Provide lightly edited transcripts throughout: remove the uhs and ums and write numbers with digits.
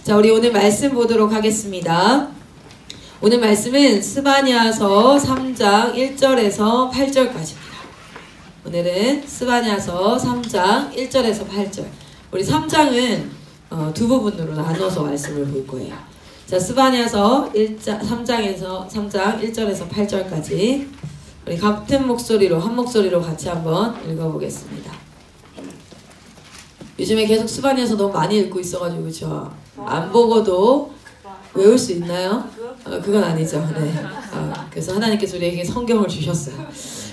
자, 우리 오늘 말씀 보도록 하겠습니다. 오늘 말씀은 스바냐서 3장 1절에서 8절까지입니다. 오늘은 스바냐서 3장 1절에서 8절. 우리 3장은 두 부분으로 나눠서 말씀을 볼 거예요. 자, 스바냐서 3장 1절에서 8절까지 우리 같은 목소리로, 한 목소리로 같이 한번 읽어보겠습니다. 요즘에 계속 스바냐서 너무 많이 읽고 있어가지고 그쵸? 안 보고도 외울 수 있나요? 그건 아니죠. 네. 그래서 하나님께서 우리에게 성경을 주셨어요.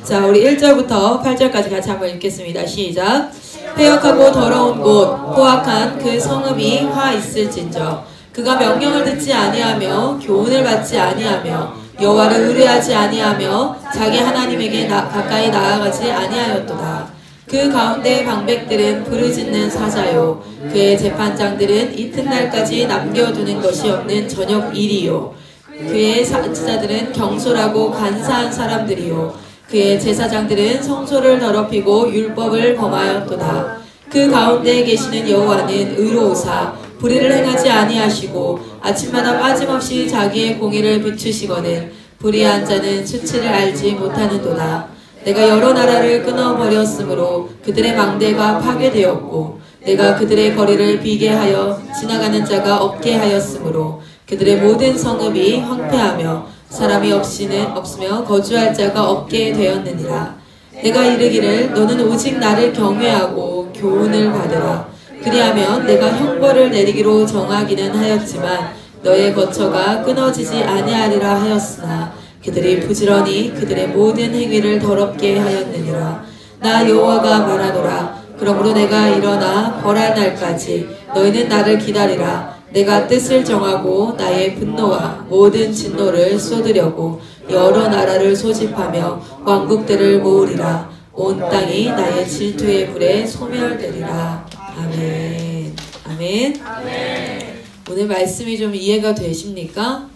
자, 우리 1절부터 8절까지 같이 한번 읽겠습니다. 시작. 패역하고 더러운 곳, 포악한 그 성읍이 화 있을진저. 그가 명령을 듣지 아니하며 교훈을 받지 아니하며 여호와를 의뢰하지 아니하며 자기 하나님에게 가까이 나아가지 아니하였도다. 그 가운데 방백들은 부르짖는 사자요, 그의 재판장들은 이튿날까지 남겨두는 것이 없는 저녁 일이요, 그의 사지자들은 경솔하고 간사한 사람들이요, 그의 제사장들은 성소를 더럽히고 율법을 범하였도다. 그 가운데 계시는 여호와는 의로우사 불의를 행하지 아니하시고 아침마다 빠짐없이 자기의 공의를 비추시거늘 불의한 자는 수치를 알지 못하는도다. 내가 여러 나라를 끊어버렸으므로 그들의 망대가 파괴되었고 내가 그들의 거리를 비게 하여 지나가는 자가 없게 하였으므로 그들의 모든 성읍이 황폐하며 사람이 없으며 거주할 자가 없게 되었느니라. 내가 이르기를 너는 오직 나를 경외하고 교훈을 받으라. 그리하면 내가 형벌을 내리기로 정하기는 하였지만 너의 거처가 끊어지지 아니하리라 하였으나 그들이 부지런히 그들의 모든 행위를 더럽게 하였느니라. 나 여호와가 말하노라. 그러므로 내가 일어나 벌할 날까지 너희는 나를 기다리라. 내가 뜻을 정하고 나의 분노와 모든 진노를 쏟으려고 여러 나라를 소집하며 왕국들을 모으리라. 온 땅이 나의 질투의 불에 소멸되리라. 아멘. 아멘. 아멘. 오늘 말씀이 좀 이해가 되십니까?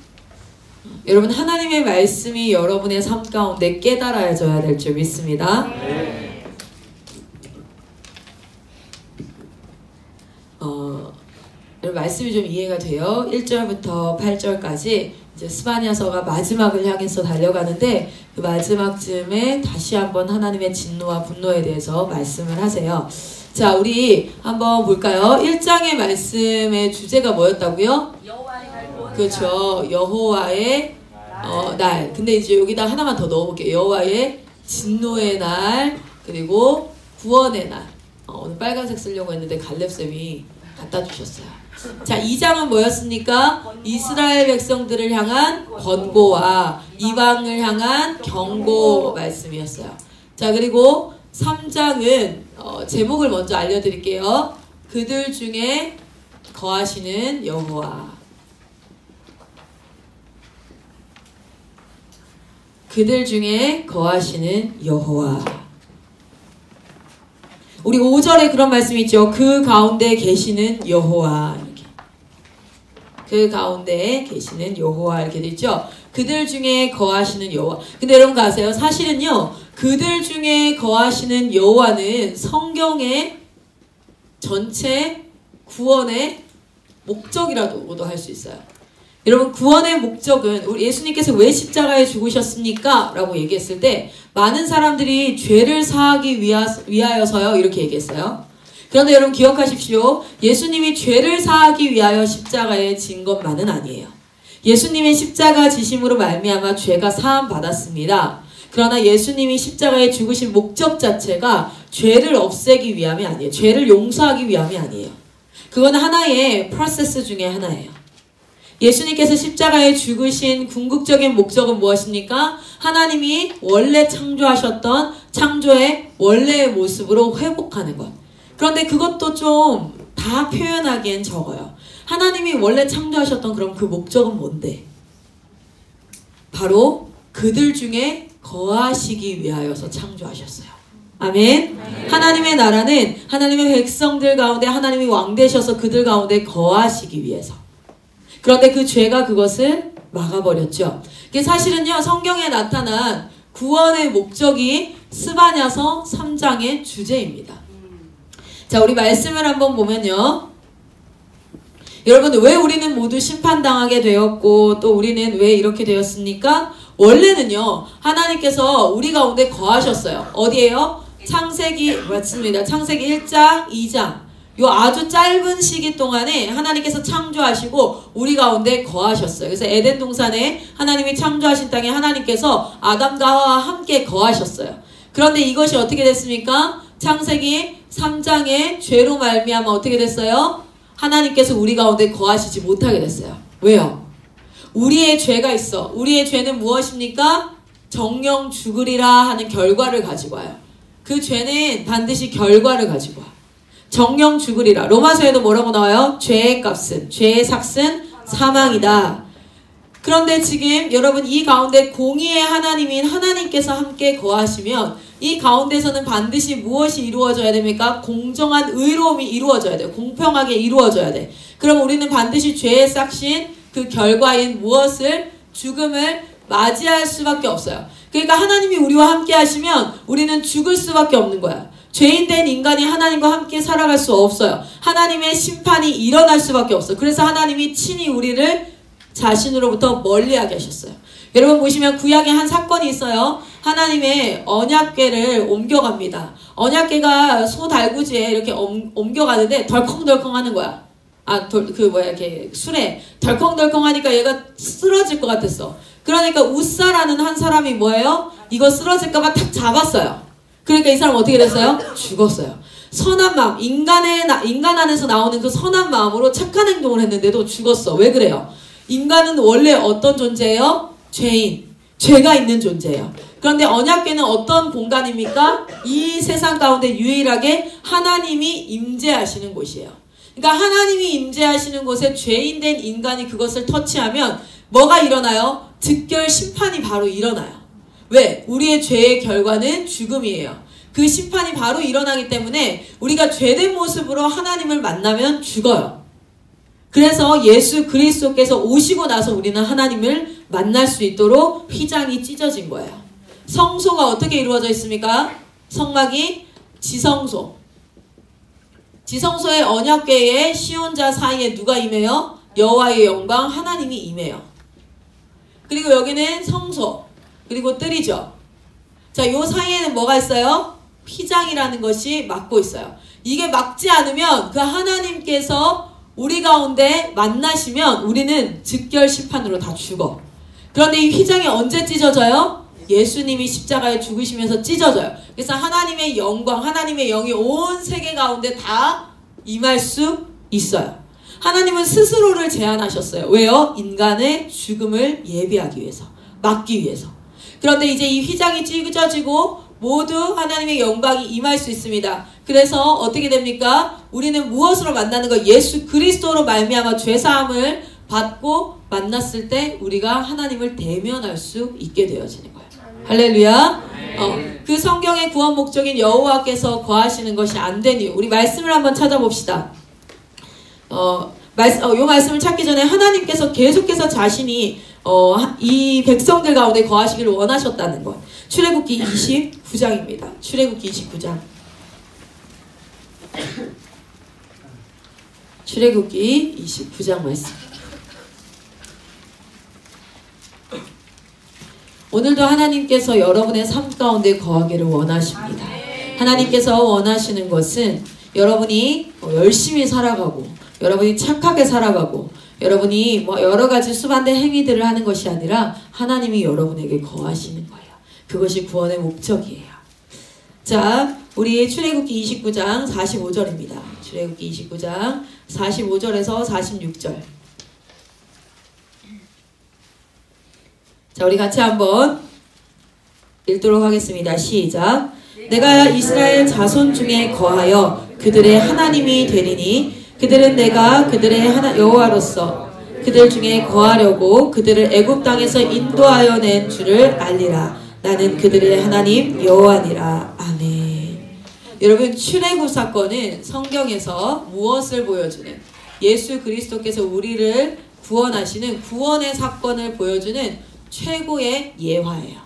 여러분, 하나님의 말씀이 여러분의 삶 가운데 깨달아져야 될 줄 믿습니다. 여러분, 말씀이 좀 이해가 돼요. 1절부터 8절까지 이제 스바냐서가 마지막을 향해서 달려가는데 그 마지막쯤에 다시 한번 하나님의 진노와 분노에 대해서 말씀을 하세요. 자, 우리 한번 볼까요? 1장의 말씀의 주제가 뭐였다고요? 그렇죠. 여호와의 날. 근데 이제 여기다 하나만 더 넣어볼게요. 여호와의 진노의 날, 그리고 구원의 날. 오늘 빨간색 쓰려고 했는데 갈렙쌤이 갖다 주셨어요. 자, 2장은 뭐였습니까? 이스라엘 백성들을 향한 권고와 이방을 향한 경고 말씀이었어요. 자, 그리고 3장은 제목을 먼저 알려드릴게요. 그들 중에 거하시는 여호와. 그들 중에 거하시는 여호와. 우리 5절에 그런 말씀이 있죠. 그 가운데 계시는 여호와. 이렇게. 그 가운데 계시는 여호와 이렇게 돼 있죠. 그들 중에 거하시는 여호와. 근데 여러분 아세요? 사실은요, 그들 중에 거하시는 여호와는 성경의 전체 구원의 목적이라고도 할 수 있어요. 여러분, 구원의 목적은 우리 예수님께서 왜 십자가에 죽으셨습니까? 라고 얘기했을 때 많은 사람들이 죄를 사하기 위하여서요 이렇게 얘기했어요. 그런데 여러분 기억하십시오. 예수님이 죄를 사하기 위하여 십자가에 진 것만은 아니에요. 예수님의 십자가 지심으로 말미암아 죄가 사함 받았습니다. 그러나 예수님이 십자가에 죽으신 목적 자체가 죄를 없애기 위함이 아니에요. 죄를 용서하기 위함이 아니에요. 그건 하나의 프로세스 중에 하나예요. 예수님께서 십자가에 죽으신 궁극적인 목적은 무엇입니까? 하나님이 원래 창조하셨던 창조의 원래의 모습으로 회복하는 것. 그런데 그것도 좀 다 표현하기엔 적어요. 하나님이 원래 창조하셨던 그럼 그 목적은 뭔데? 바로 그들 중에 거하시기 위하여서 창조하셨어요. 아멘. 하나님의 나라는 하나님의 백성들 가운데 하나님이 왕 되셔서 그들 가운데 거하시기 위해서. 그런데 그 죄가 그것을 막아버렸죠. 이게 사실은요, 성경에 나타난 구원의 목적이 스바냐서 3장의 주제입니다. 자, 우리 말씀을 한번 보면요. 여러분, 왜 우리는 모두 심판당하게 되었고 또 우리는 왜 이렇게 되었습니까? 원래는요, 하나님께서 우리 가운데 거하셨어요. 어디에요? 창세기, 맞습니다. 창세기 1장, 2장. 요 아주 짧은 시기 동안에 하나님께서 창조하시고 우리 가운데 거하셨어요. 그래서 에덴 동산에 하나님이 창조하신 땅에 하나님께서 아담과 하와와 함께 거하셨어요. 그런데 이것이 어떻게 됐습니까? 창세기 3장에 죄로 말미암아 어떻게 됐어요? 하나님께서 우리 가운데 거하시지 못하게 됐어요. 왜요? 우리의 죄가 있어. 우리의 죄는 무엇입니까? 정령 죽으리라 하는 결과를 가지고 와요. 그 죄는 반드시 결과를 가지고 와. 정령 죽으리라. 로마서에도 뭐라고 나와요? 죄의 값은, 죄의 삭은 사망이다. 그런데 지금 여러분, 이 가운데 공의의 하나님인 하나님께서 함께 거하시면 이 가운데서는 반드시 무엇이 이루어져야 됩니까? 공정한 의로움이 이루어져야 돼요. 공평하게 이루어져야 돼. 그럼 우리는 반드시 죄의 삭신 그 결과인 무엇을? 죽음을 맞이할 수밖에 없어요. 그러니까 하나님이 우리와 함께 하시면 우리는 죽을 수밖에 없는 거야. 죄인된 인간이 하나님과 함께 살아갈 수 없어요. 하나님의 심판이 일어날 수밖에 없어요. 그래서 하나님이 친히 우리를 자신으로부터 멀리하게 하셨어요. 여러분 보시면 구약에 한 사건이 있어요. 하나님의 언약궤를 옮겨갑니다. 언약궤가 소 달구지에 이렇게 옮겨가는데 덜컹덜컹 하는 거야. 이렇게 술에 덜컹덜컹 하니까 얘가 쓰러질 것 같았어. 그러니까 우사라는 한 사람이 뭐예요? 이거 쓰러질까봐 탁 잡았어요. 그러니까 이 사람 어떻게 됐어요? 죽었어요. 선한 마음, 인간 안에서 나오는 그 선한 마음으로 착한 행동을 했는데도 죽었어. 왜 그래요? 인간은 원래 어떤 존재예요? 죄인. 죄가 있는 존재예요. 그런데 언약궤는 어떤 공간입니까? 이 세상 가운데 유일하게 하나님이 임재하시는 곳이에요. 그러니까 하나님이 임재하시는 곳에 죄인된 인간이 그것을 터치하면 뭐가 일어나요? 즉결 심판이 바로 일어나요. 왜? 우리의 죄의 결과는 죽음이에요. 그 심판이 바로 일어나기 때문에 우리가 죄된 모습으로 하나님을 만나면 죽어요. 그래서 예수 그리스도께서 오시고 나서 우리는 하나님을 만날 수 있도록 휘장이 찢어진 거예요. 성소가 어떻게 이루어져 있습니까? 성막이 지성소. 지성소의 언약궤에 시온자 사이에 누가 임해요? 여호와의 영광 하나님이 임해요. 그리고 여기는 성소. 그리고 뜰이죠. 자, 요 사이에는 뭐가 있어요? 휘장이라는 것이 막고 있어요. 이게 막지 않으면 그 하나님께서 우리 가운데 만나시면 우리는 즉결 심판으로 다 죽어. 그런데 이 휘장이 언제 찢어져요? 예수님이 십자가에 죽으시면서 찢어져요. 그래서 하나님의 영광, 하나님의 영이 온 세계 가운데 다 임할 수 있어요. 하나님은 스스로를 제한하셨어요. 왜요? 인간의 죽음을 예비하기 위해서, 막기 위해서. 그런데 이제 이 휘장이 찢어지고 모두 하나님의 영광이 임할 수 있습니다. 그래서 어떻게 됩니까? 우리는 무엇으로 만나는 거? 예수 그리스도로 말미암아 죄사함을 받고 만났을 때 우리가 하나님을 대면할 수 있게 되어지는 거예요. 할렐루야. 그 성경의 구원 목적인 여호와께서 거하시는 것이 안 된 이유. 우리 말씀을 한번 찾아봅시다. 요 말씀을 찾기 전에 하나님께서 계속해서 자신이 이 백성들 가운데 거하시기를 원하셨다는 것. 출애굽기 29장입니다. 출애굽기 29장. 출애굽기 29장 말씀. 오늘도 하나님께서 여러분의 삶 가운데 거하기를 원하십니다. 하나님께서 원하시는 것은 여러분이 열심히 살아가고 여러분이 착하게 살아가고 여러분이 뭐 여러 가지 수반된 행위들을 하는 것이 아니라 하나님이 여러분에게 거하시는 거예요. 그것이 구원의 목적이에요. 자, 우리 출애굽기 29장 45절입니다. 출애굽기 29장 45절에서 46절. 자, 우리 같이 한번 읽도록 하겠습니다. 시작. 내가 이스라엘 자손 중에 거하여 그들의 하나님이 되리니 그들은 내가 그들의 여호와로서 그들 중에 거하려고 그들을 애굽 땅에서 인도하여 낸 줄을 알리라. 나는 그들의 하나님 여호와니라. 아멘. 여러분, 출애굽 사건은 성경에서 무엇을 보여주는, 예수 그리스도께서 우리를 구원하시는 구원의 사건을 보여주는 최고의 예화예요.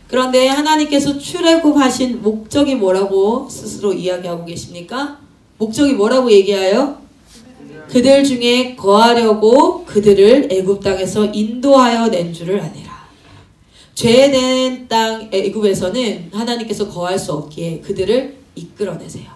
그런데 하나님께서 출애굽하신 목적이 뭐라고 스스로 이야기하고 계십니까? 목적이 뭐라고 얘기해요? 그들 중에 거하려고 그들을 애굽 땅에서 인도하여 낸 줄을 아니라. 죄된 땅 애굽에서는 하나님께서 거할 수 없기에 그들을 이끌어내세요.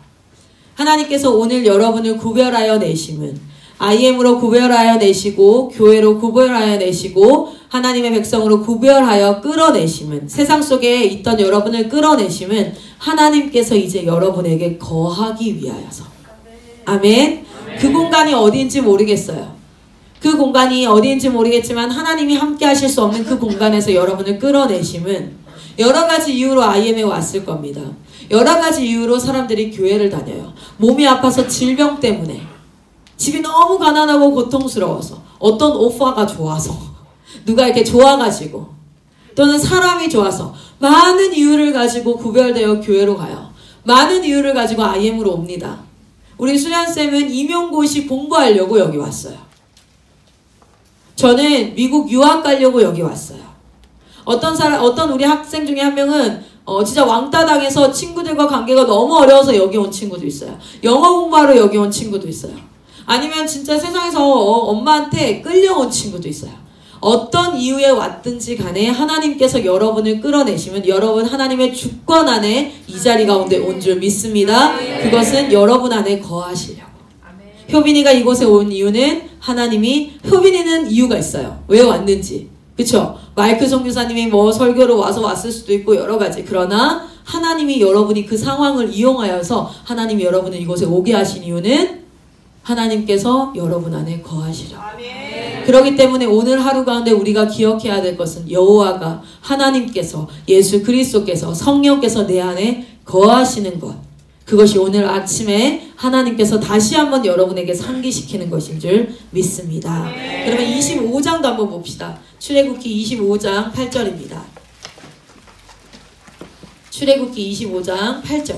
하나님께서 오늘 여러분을 구별하여 내심은 IM으로 구별하여 내시고 교회로 구별하여 내시고 하나님의 백성으로 구별하여 끌어내심은 세상 속에 있던 여러분을 끌어내심은 하나님께서 이제 여러분에게 거하기 위하여서. 아멘. 그 공간이 어디인지 모르겠어요. 그 공간이 어디인지 모르겠지만 하나님이 함께 하실 수 없는 그 공간에서 여러분을 끌어내심은 여러 가지 이유로 IM에 왔을 겁니다. 여러 가지 이유로 사람들이 교회를 다녀요. 몸이 아파서 질병 때문에, 집이 너무 가난하고 고통스러워서, 어떤 오빠가 좋아서, 누가 이렇게 좋아가지고, 또는 사람이 좋아서 많은 이유를 가지고 구별되어 교회로 가요. 많은 이유를 가지고 IM으로 옵니다. 우리 수련쌤은 임용고시 공부하려고 여기 왔어요. 저는 미국 유학 가려고 여기 왔어요. 어떤 우리 학생 중에 한 명은 진짜 왕따 당해서 친구들과 관계가 너무 어려워서 여기 온 친구도 있어요. 영어 공부하러 여기 온 친구도 있어요. 아니면 진짜 세상에서 엄마한테 끌려온 친구도 있어요. 어떤 이유에 왔든지 간에 하나님께서 여러분을 끌어내시면 여러분 하나님의 주권 안에 이 자리 가운데 온 줄 믿습니다. 그것은 여러분 안에 거하시려고. 효빈이가 이곳에 온 이유는 하나님이, 효빈이는 이유가 있어요. 왜 왔는지. 그쵸? 마이크 선교사님이 뭐 설교로 왔을 수도 있고 여러 가지. 그러나 하나님이 여러분이 그 상황을 이용하여서 하나님이 여러분을 이곳에 오게 하신 이유는 하나님께서 여러분 안에 거하시려고. 그렇기 때문에 오늘 하루 가운데 우리가 기억해야 될 것은 여호와가, 하나님께서, 예수 그리스도께서, 성령께서 내 안에 거하시는 것. 그것이 오늘 아침에 하나님께서 다시 한번 여러분에게 상기시키는 것인 줄 믿습니다. 그러면 25장도 한번 봅시다. 출애굽기 25장 8절입니다. 출애굽기 25장 8절.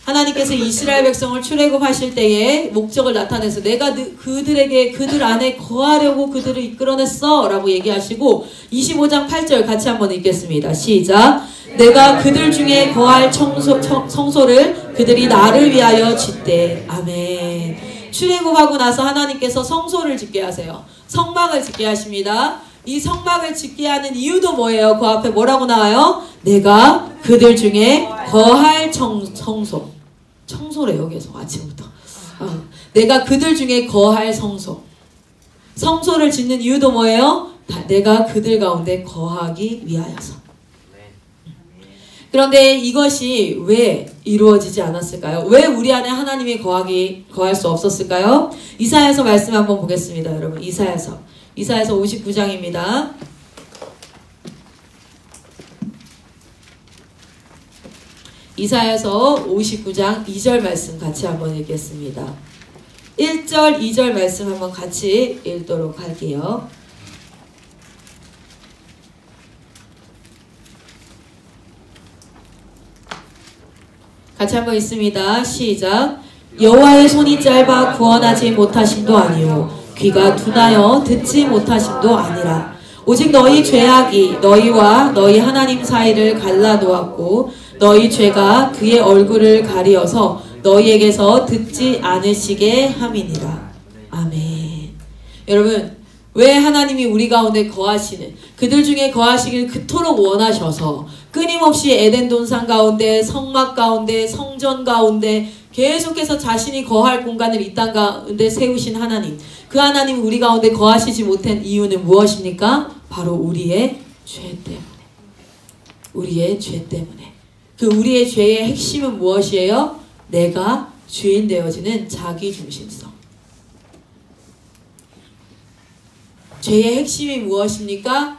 하나님께서 이스라엘 백성을 출애굽하실 때에 목적을 나타내서 내가 그들 안에 거하려고 그들을 이끌어냈어 라고 얘기하시고 25장 8절 같이 한번 읽겠습니다. 시작. 내가 그들 중에 거할 성소를 그들이 나를 위하여 짓되. 아멘. 출애굽하고 나서 하나님께서 성소를 짓게 하세요. 성막을 짓게 하십니다. 이 성막을 짓게 하는 이유도 뭐예요? 그 앞에 뭐라고 나와요? 내가 그들 중에 거할 성소. 청소래요, 계속 아침부터. 내가 그들 중에 거할 성소. 성소를 짓는 이유도 뭐예요? 내가 그들 가운데 거하기 위하여서. 그런데 이것이 왜 이루어지지 않았을까요? 왜 우리 안에 하나님이 거할 수 없었을까요? 이사야서 말씀 한번 보겠습니다, 여러분. 이사야서 59장입니다. 이사야서 59장 2절 말씀 같이 한번 읽겠습니다. 1절, 2절 말씀 한번 같이 읽도록 할게요. 같이 한번 읽습니다. 시작. 여호와의 손이 짧아 구원하지 못하심도 아니요 귀가 둔하여 듣지 못하심도 아니라 오직 너희 죄악이 너희와 너희 하나님 사이를 갈라놓았고 너희 죄가 그의 얼굴을 가리어서 너희에게서 듣지 않으시게 함이니라. 아멘. 여러분, 왜 하나님이 우리 가운데 거하시는, 그들 중에 거하시길 그토록 원하셔서 끊임없이 에덴 동산 가운데, 성막 가운데, 성전 가운데 계속해서 자신이 거할 공간을 이 땅 가운데 세우신 하나님, 그 하나님 우리 가운데 거하시지 못한 이유는 무엇입니까? 바로 우리의 죄 때문에. 우리의 죄 때문에. 그 우리의 죄의 핵심은 무엇이에요? 내가 주인 되어지는 자기중심성. 죄의 핵심이 무엇입니까?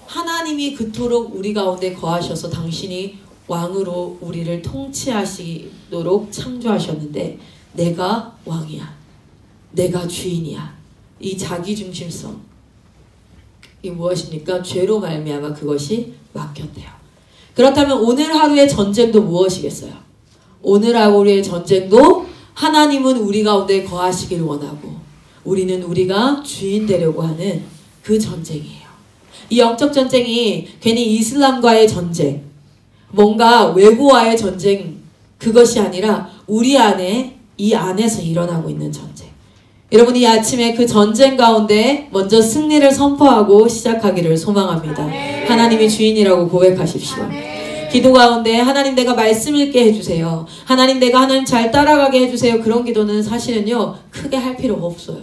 하나님이 그토록 우리 가운데 거하셔서 당신이 왕으로 우리를 통치하시도록 창조하셨는데 내가 왕이야. 내가 주인이야. 이 자기중심성. 이 무엇입니까? 죄로 말미암아 그것이 막혔대요. 그렇다면 오늘 하루의 전쟁도 무엇이겠어요? 오늘 하루의 전쟁도 하나님은 우리 가운데 거하시길 원하고 우리는 우리가 주인 되려고 하는 그 전쟁이에요. 이 영적 전쟁이 괜히 이슬람과의 전쟁, 뭔가 외부와의 전쟁, 그것이 아니라 우리 안에 이 안에서 일어나고 있는 전쟁. 여러분이 이 아침에 그 전쟁 가운데 먼저 승리를 선포하고 시작하기를 소망합니다. 하나님이 주인이라고 고백하십시오. 기도 가운데 하나님 내가 말씀 읽게 해주세요. 하나님 내가 하나님 잘 따라가게 해주세요. 그런 기도는 사실은요 크게 할 필요가 없어요.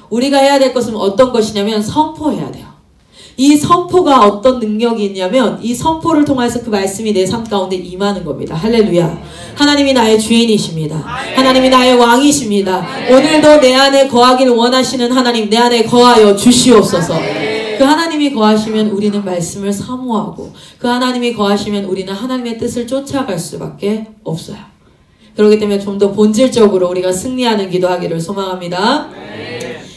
우리가 해야 될 것은 어떤 것이냐면 선포해야 돼요. 이 선포가 어떤 능력이 있냐면 이 선포를 통해서 그 말씀이 내 삶 가운데 임하는 겁니다. 할렐루야. 하나님이 나의 주인이십니다. 하나님이 나의 왕이십니다. 오늘도 내 안에 거하기를 원하시는 하나님, 내 안에 거하여 주시옵소서. 그 하나님이 거하시면 우리는 말씀을 사모하고 그 하나님이 거하시면 우리는 하나님의 뜻을 쫓아갈 수밖에 없어요. 그렇기 때문에 좀 더 본질적으로 우리가 승리하는 기도하기를 소망합니다.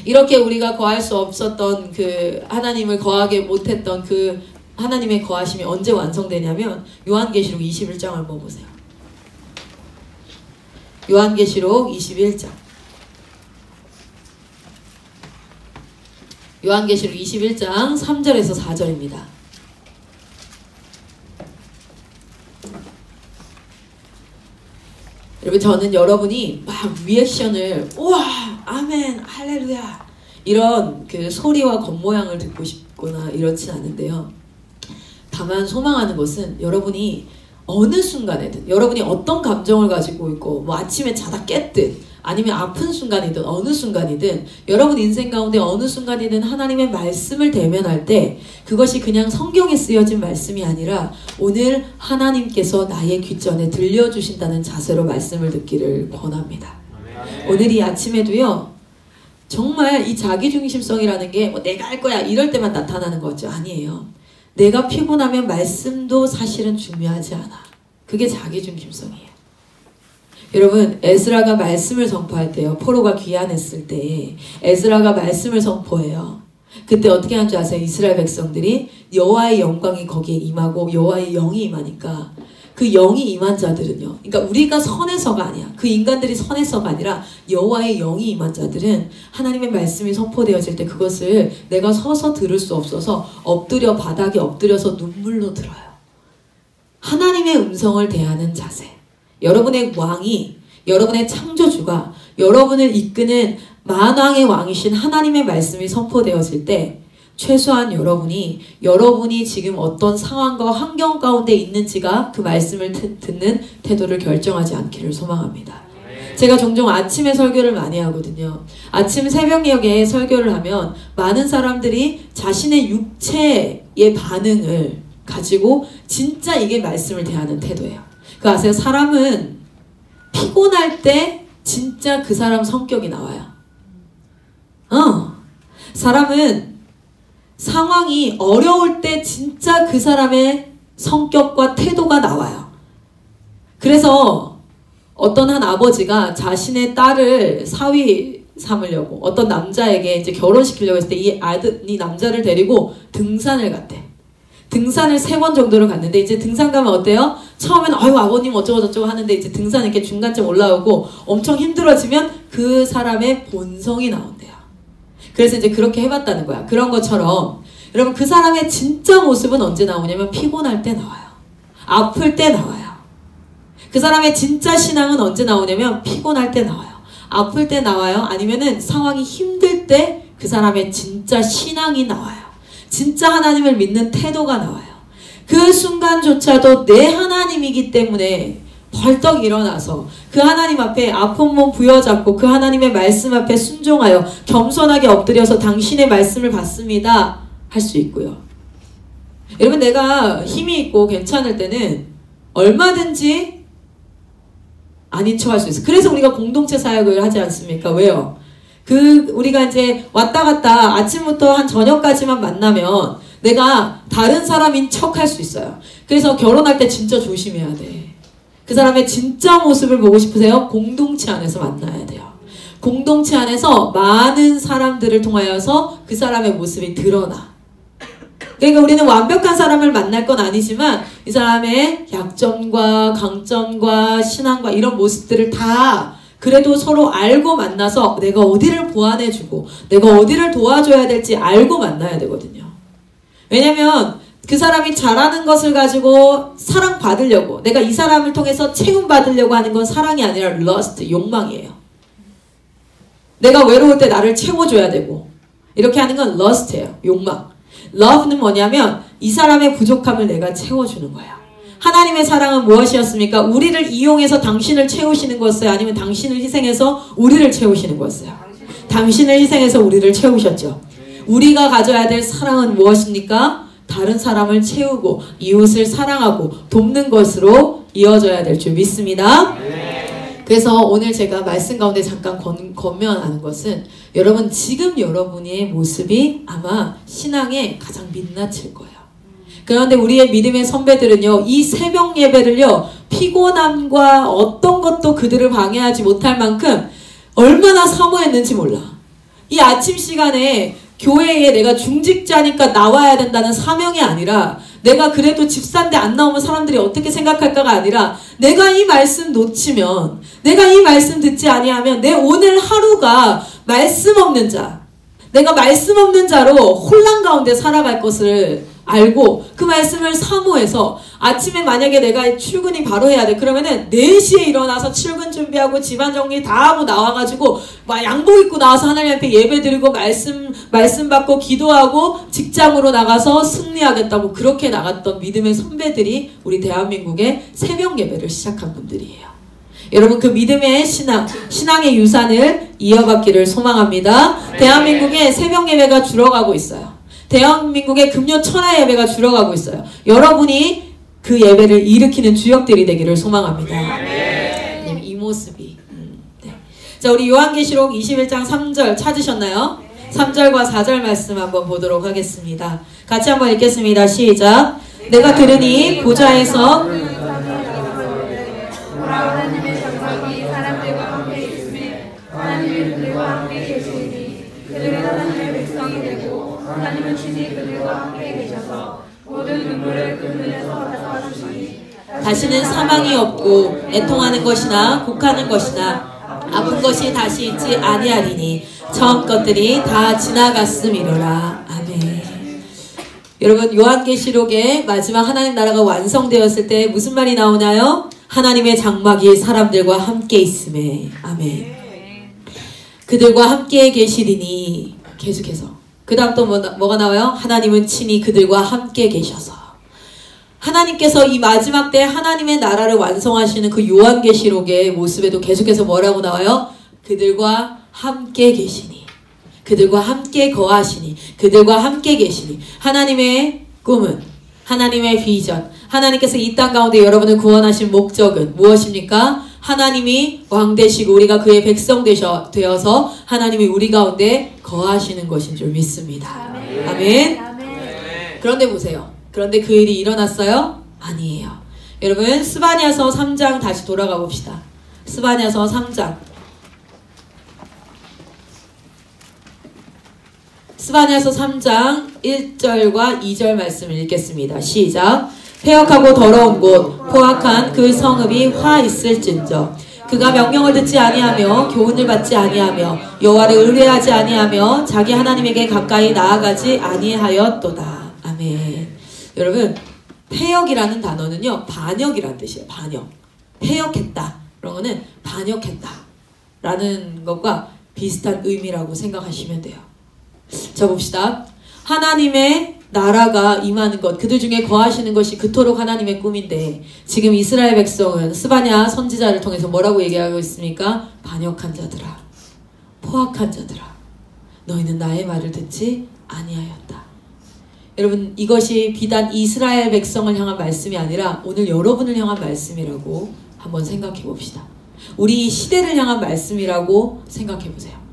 이렇게 우리가 거할 수 없었던 그 하나님을 거하게 못했던 그 하나님의 거하심이 언제 완성되냐면 요한계시록 21장을 한번 보세요. 요한계시록 21장. 요한계시록 21장 3절에서 4절입니다. 여러분 저는 여러분이 막 리액션을 우와 아멘 할렐루야 이런 그 소리와 겉모양을 듣고 싶거나 이렇진 않은데요. 다만 소망하는 것은 여러분이 어느 순간에든 여러분이 어떤 감정을 가지고 있고 뭐 아침에 자다 깼든 아니면 아픈 순간이든 어느 순간이든 여러분 인생 가운데 어느 순간이든 하나님의 말씀을 대면할 때 그것이 그냥 성경에 쓰여진 말씀이 아니라 오늘 하나님께서 나의 귀전에 들려주신다는 자세로 말씀을 듣기를 권합니다. 오늘 이 아침에도요 정말 이 자기중심성이라는 게 뭐 내가 할 거야 이럴 때만 나타나는 거죠. 아니에요. 내가 피곤하면 말씀도 사실은 중요하지 않아. 그게 자기중심성이에요. 여러분 에스라가 말씀을 선포할 때요. 포로가 귀환했을 때 에스라가 말씀을 선포해요. 그때 어떻게 한 줄 아세요? 이스라엘 백성들이 여호와의 영광이 거기에 임하고 여호와의 영이 임하니까 그 영이 임한 자들은요. 그러니까 우리가 선해서가 아니야. 그 인간들이 선해서가 아니라 여호와의 영이 임한 자들은 하나님의 말씀이 선포되어질 때 그것을 내가 서서 들을 수 없어서 엎드려 바닥에 엎드려서 눈물로 들어요. 하나님의 음성을 대하는 자세. 여러분의 왕이 여러분의 창조주가 여러분을 이끄는 만왕의 왕이신 하나님의 말씀이 선포되어질 때 최소한 여러분이 지금 어떤 상황과 환경 가운데 있는지가 그 말씀을 듣는 태도를 결정하지 않기를 소망합니다. 제가 종종 아침에 설교를 많이 하거든요. 아침 새벽녘에 설교를 하면 많은 사람들이 자신의 육체의 반응을 가지고 진짜 이게 말씀을 대하는 태도예요. 그 아세요? 사람은 피곤할 때 진짜 그 사람 성격이 나와요. 사람은 상황이 어려울 때 진짜 그 사람의 성격과 태도가 나와요. 그래서 어떤 한 아버지가 자신의 딸을 사위 삼으려고 어떤 남자에게 이제 결혼시키려고 했을 때 이 남자를 데리고 등산을 갔대. 등산을 3번 정도를 갔는데 이제 등산 가면 어때요? 처음에는 아유 아버님 어쩌고 저쩌고 하는데 이제 등산 이렇게 중간쯤 올라오고 엄청 힘들어지면 그 사람의 본성이 나온대요. 그래서 이제 그렇게 해봤다는 거야. 그런 것처럼 여러분 그 사람의 진짜 모습은 언제 나오냐면 피곤할 때 나와요. 아플 때 나와요. 그 사람의 진짜 신앙은 언제 나오냐면 피곤할 때 나와요. 아플 때 나와요. 아니면은 상황이 힘들 때 그 사람의 진짜 신앙이 나와요. 진짜 하나님을 믿는 태도가 나와요. 그 순간조차도 내 하나님이기 때문에 벌떡 일어나서 그 하나님 앞에 아픈 몸 부여잡고 그 하나님의 말씀 앞에 순종하여 겸손하게 엎드려서 당신의 말씀을 받습니다 할 수 있고요. 여러분 내가 힘이 있고 괜찮을 때는 얼마든지 아닌 척 할 수 있어요. 그래서 우리가 공동체 사역을 하지 않습니까? 왜요? 우리가 이제 왔다 갔다 아침부터 한 저녁까지만 만나면 내가 다른 사람인 척 할 수 있어요. 그래서 결혼할 때 진짜 조심해야 돼. 그 사람의 진짜 모습을 보고 싶으세요? 공동체 안에서 만나야 돼요. 공동체 안에서 많은 사람들을 통하여서 그 사람의 모습이 드러나. 그러니까 우리는 완벽한 사람을 만날 건 아니지만 이 사람의 약점과 강점과 신앙과 이런 모습들을 다 그래도 서로 알고 만나서 내가 어디를 보완해주고 내가 어디를 도와줘야 될지 알고 만나야 되거든요. 왜냐면 그 사람이 잘하는 것을 가지고 사랑받으려고, 내가 이 사람을 통해서 채움받으려고 하는 건 사랑이 아니라 lust, 욕망이에요. 내가 외로울 때 나를 채워줘야 되고, 이렇게 하는 건 lust예요. 욕망. love는 뭐냐면 이 사람의 부족함을 내가 채워주는 거예요. 하나님의 사랑은 무엇이었습니까? 우리를 이용해서 당신을 채우시는 거였어요? 아니면 당신을 희생해서 우리를 채우시는 거였어요? 당신을 희생해서 우리를 채우셨죠. 우리가 가져야 될 사랑은 무엇입니까? 다른 사람을 채우고 이웃을 사랑하고 돕는 것으로 이어져야 될 줄 믿습니다. 그래서 오늘 제가 말씀 가운데 잠깐 권면하는 것은, 여러분 지금 여러분의 모습이 아마 신앙에 가장 민낯일 거예요. 그런데 우리의 믿음의 선배들은요, 이 새벽 예배를요, 피곤함과 어떤 것도 그들을 방해하지 못할 만큼 얼마나 사모했는지 몰라. 이 아침 시간에 교회에 내가 중직자니까 나와야 된다는 사명이 아니라, 내가 그래도 집사인데 안 나오면 사람들이 어떻게 생각할까가 아니라, 내가 이 말씀 놓치면, 내가 이 말씀 듣지 아니하면 내 오늘 하루가 말씀 없는 자, 내가 말씀 없는 자로 혼란 가운데 살아갈 것을 알고 그 말씀을 사모해서, 아침에 만약에 내가 출근이 바로 해야 돼. 그러면은 4시에 일어나서 출근 준비하고 집안 정리 다 하고 나와가지고 막 양복 입고 나와서 하나님 앞에 예배 드리고 말씀 받고 기도하고 직장으로 나가서 승리하겠다고 그렇게 나갔던 믿음의 선배들이 우리 대한민국의 새벽 예배를 시작한 분들이에요. 여러분 그 믿음의 신앙의 유산을 이어받기를 소망합니다. 대한민국의 새벽 예배가 줄어가고 있어요. 대한민국의 금요 천하 예배가 줄어가고 있어요. 여러분이 그 예배를 일으키는 주역들이 되기를 소망합니다. 이 모습이. 네. 자, 우리 요한계시록 21장 3절 찾으셨나요? 3절과 4절 말씀 한번 보도록 하겠습니다. 같이 한번 읽겠습니다. 시작. 내가 들으니 보좌에서 하나님의 정박이 사람들과 함께 있음에 하나님이 그들과 함께 계시니 그들은 하나님의 백성이 되고 하나님은 친히 그들과 함께 계셔서 모든 눈물을 그 눈에서 닦아주시니 다시는 사망이 없고 애통하는 것이나 곡하는 것이나 아픈 것이 다시 있지 아니하리니 처음 것들이 다 지나갔음이로라. 아멘. 여러분 요한계시록의 마지막 하나님 나라가 완성되었을 때 무슨 말이 나오나요? 하나님의 장막이 사람들과 함께 있음에. 아멘. 그들과 함께 계시리니. 계속해서 그 다음 또 뭐가 나와요? 하나님은 친히 그들과 함께 계셔서. 하나님께서 이 마지막 때 하나님의 나라를 완성하시는 그 요한계시록의 모습에도 계속해서 뭐라고 나와요? 그들과 함께 계시니, 그들과 함께 거하시니, 그들과 함께 계시니. 하나님의 꿈은, 하나님의 비전, 하나님께서 이 땅 가운데 여러분을 구원하신 목적은 무엇입니까? 하나님이 왕 되시고 우리가 그의 백성 되어서 하나님이 우리 가운데 거하시는 것인 줄 믿습니다. 아멘. 아멘. 그런데 보세요. 그런데 그 일이 일어났어요? 아니에요. 여러분 스바냐서 3장 다시 돌아가 봅시다. 스바냐서 3장. 스바냐서 3장 1절과 2절 말씀을 읽겠습니다. 시작. 폐역하고 더러운 곳 포악한 그 성읍이 화 있을진저 그가 명령을 듣지 아니하며 교훈을 받지 아니하며 여호와를 의뢰하지 아니하며 자기 하나님에게 가까이 나아가지 아니하였도다. 아멘. 여러분 폐역이라는 단어는요 반역이라는 뜻이에요. 반역. 폐역했다 그런 거는 반역했다 라는 것과 비슷한 의미라고 생각하시면 돼요. 자 봅시다. 하나님의 나라가 임하는 것, 그들 중에 거하시는 것이 그토록 하나님의 꿈인데 지금 이스라엘 백성은 스바냐 선지자를 통해서 뭐라고 얘기하고 있습니까? 반역한 자들아, 포악한 자들아, 너희는 나의 말을 듣지 아니하였다. 여러분 이것이 비단 이스라엘 백성을 향한 말씀이 아니라 오늘 여러분을 향한 말씀이라고 한번 생각해 봅시다. 우리 시대를 향한 말씀이라고 생각해 보세요.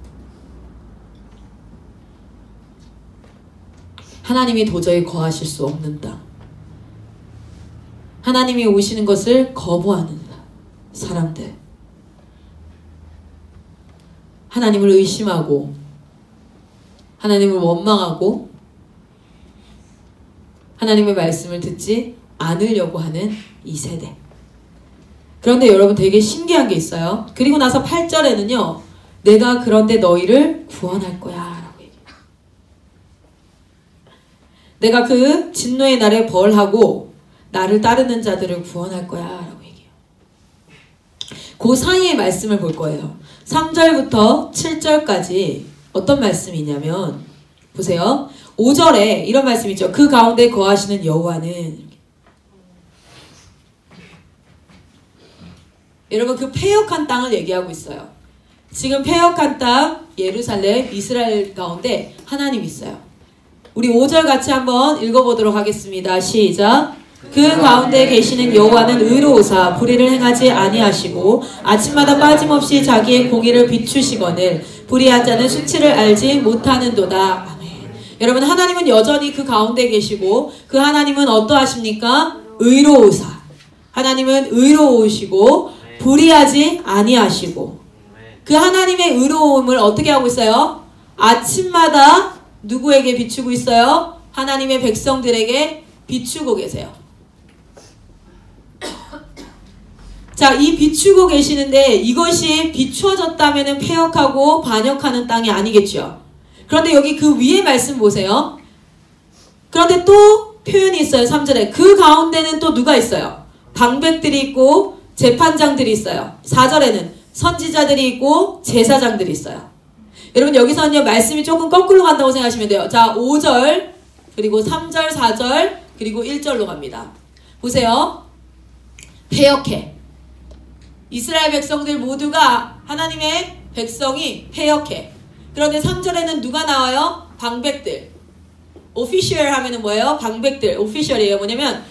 하나님이 도저히 거하실 수 없는 땅. 하나님이 오시는 것을 거부하는 사람들. 하나님을 의심하고 하나님을 원망하고 하나님의 말씀을 듣지 않으려고 하는 이 세대. 그런데 여러분 되게 신기한 게 있어요. 그리고 나서 8절에는요. 내가 그런데 너희를 구원할 거야. 내가 그 진노의 날에 벌하고 나를 따르는 자들을 구원할 거야 라고 얘기해요. 그 사이의 말씀을 볼 거예요. 3절부터 7절까지 어떤 말씀이냐면 보세요. 5절에 이런 말씀 있죠. 그 가운데 거하시는 여호와는, 여러분 그 패역한 땅을 얘기하고 있어요. 지금 패역한 땅 예루살렘 이스라엘 가운데 하나님 있어요. 우리 5절 같이 한번 읽어보도록 하겠습니다. 시작. 그 가운데 계시는 여호와는 의로우사 불의를 행하지 아니하시고 아침마다 빠짐없이 자기의 공의를 비추시거늘 불의한 자는 수치를 알지 못하는도다. 아멘. 여러분 하나님은 여전히 그 가운데 계시고 그 하나님은 어떠하십니까? 의로우사. 하나님은 의로우시고 불의하지 아니하시고 그 하나님의 의로움을 어떻게 하고 있어요? 아침마다 누구에게 비추고 있어요? 하나님의 백성들에게 비추고 계세요. 자, 이 비추고 계시는데 이것이 비추어졌다면 패역하고 반역하는 땅이 아니겠죠. 그런데 여기 그 위에 말씀 보세요. 그런데 또 표현이 있어요. 3절에 그 가운데는 또 누가 있어요? 방백들이 있고 재판장들이 있어요. 4절에는 선지자들이 있고 제사장들이 있어요. 여러분 여기서는요 말씀이 조금 거꾸로 간다고 생각하시면 돼요. 자, 5절 그리고 3절 4절 그리고 1절로 갑니다. 보세요. 패역해. 이스라엘 백성들 모두가 하나님의 백성이 패역해. 그런데 3절에는 누가 나와요? 방백들. 오피셜 하면은 뭐예요? 방백들. 오피셜이에요. 뭐냐면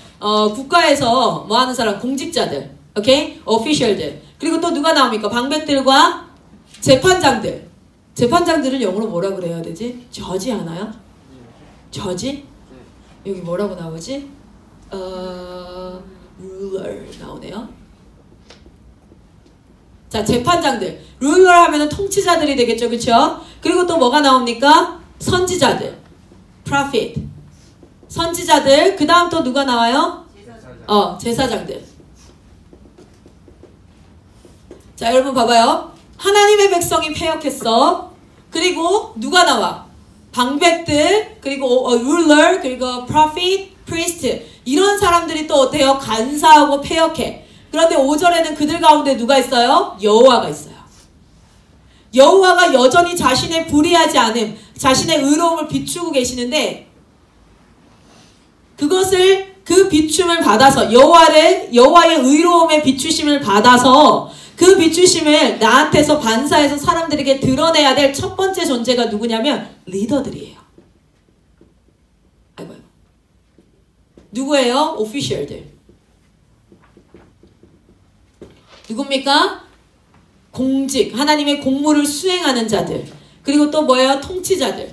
국가에서 뭐 하는 사람? 공직자들. 오케이? 오피셜들. 그리고 또 누가 나옵니까? 방백들과 재판장들. 재판장들은 영어로 뭐라 그래야 되지? 저지 하나요? 저지? 여기 뭐라고 나오지? ruler 나오네요. 자, 재판장들. ruler 하면은 통치자들이 되겠죠. 그쵸? 그리고 또 뭐가 나옵니까? 선지자들. prophet. 선지자들. 그 다음 또 누가 나와요? 제사장들. 자, 여러분 봐봐요. 하나님의 백성이 패역했어. 그리고 누가 나와? 방백들, 그리고 ruler, 그리고 prophet, priest. 이런 사람들이 또 어때요? 간사하고 패역해. 그런데 5절에는 그들 가운데 누가 있어요? 여호와가 있어요. 여호와가 여전히 자신의 불의하지 않음, 자신의 의로움을 비추고 계시는데 그것을 그 비춤을 받아서 여호와의 의로움의 비추심을 받아서 그 비추심을 나한테서 반사해서 사람들에게 드러내야 될 첫 번째 존재가 누구냐면 리더들이에요. 아이고. 누구예요? 오피셜들. 누굽니까? 공직, 하나님의 공무를 수행하는 자들. 그리고 또 뭐예요? 통치자들.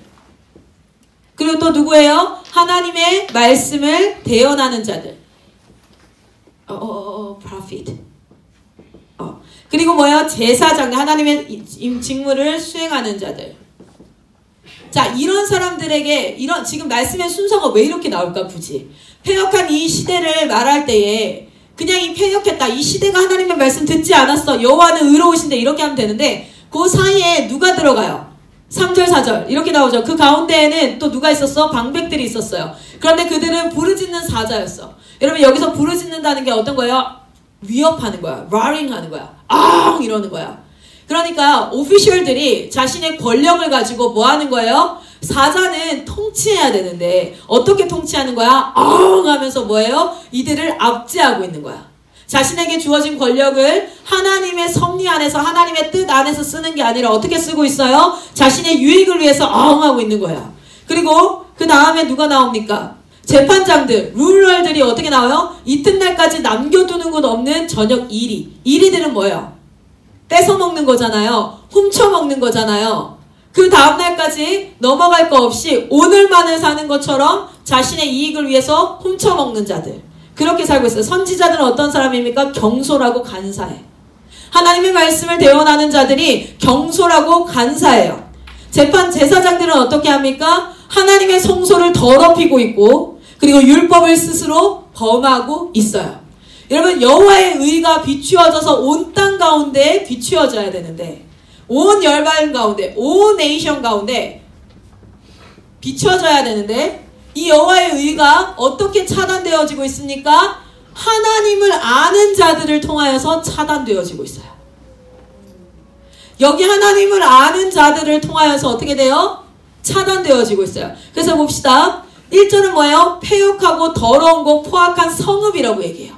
그리고 또 누구예요? 하나님의 말씀을 대언하는 자들. prophet. 그리고 뭐예요? 제사장들, 하나님의 직무를 수행하는 자들. 자, 이런 사람들에게 지금 말씀의 순서가 왜 이렇게 나올까 굳이? 패역한 이 시대를 말할 때에 그냥 이 패역했다. 이 시대가 하나님의 말씀 듣지 않았어. 여호와는 의로우신데 이렇게 하면 되는데 그 사이에 누가 들어가요? 3절 4절 이렇게 나오죠. 그 가운데에는 또 누가 있었어? 방백들이 있었어요. 그런데 그들은 부르짖는 사자였어. 여러분 여기서 부르짖는다는 게 어떤 거예요? 위협하는 거야. roaring 하는 거야. 아 이러는 거야. 그러니까 오피셜들이 자신의 권력을 가지고 뭐 하는 거예요? 사자는 통치해야 되는데 어떻게 통치하는 거야? 하면서 뭐예요? 이들을 압제하고 있는 거야. 자신에게 주어진 권력을 하나님의 섭리 안에서 하나님의 뜻 안에서 쓰는 게 아니라 어떻게 쓰고 있어요? 자신의 유익을 위해서 하고 있는 거야. 그리고 그 다음에 누가 나옵니까? 재판장들, 룰러들이 어떻게 나와요? 이튿날까지 남겨두는 것 없는 저녁 이리. 이리들은 뭐예요? 뺏어먹는 거잖아요. 훔쳐먹는 거잖아요. 그 다음날까지 넘어갈 거 없이 오늘만을 사는 것처럼 자신의 이익을 위해서 훔쳐먹는 자들. 그렇게 살고 있어요. 선지자들은 어떤 사람입니까? 경솔하고 간사해. 하나님의 말씀을 대언하는 자들이 경솔하고 간사해요. 제사장들은 어떻게 합니까? 하나님의 성소를 더럽히고 있고 그리고 율법을 스스로 범하고 있어요. 여러분 여호와의 의가 비추어져서 온 땅 가운데 비추어져야 되는데 온 열방 가운데 온 네이션 가운데 비춰져야 되는데 이 여호와의 의가 어떻게 차단되어지고 있습니까? 하나님을 아는 자들을 통하여서 차단되어지고 있어요. 여기 하나님을 아는 자들을 통하여서 어떻게 돼요? 차단되어지고 있어요. 그래서 봅시다. 1절은 뭐예요? 패역하고 더러운 곳 포악한 성읍이라고 얘기해요.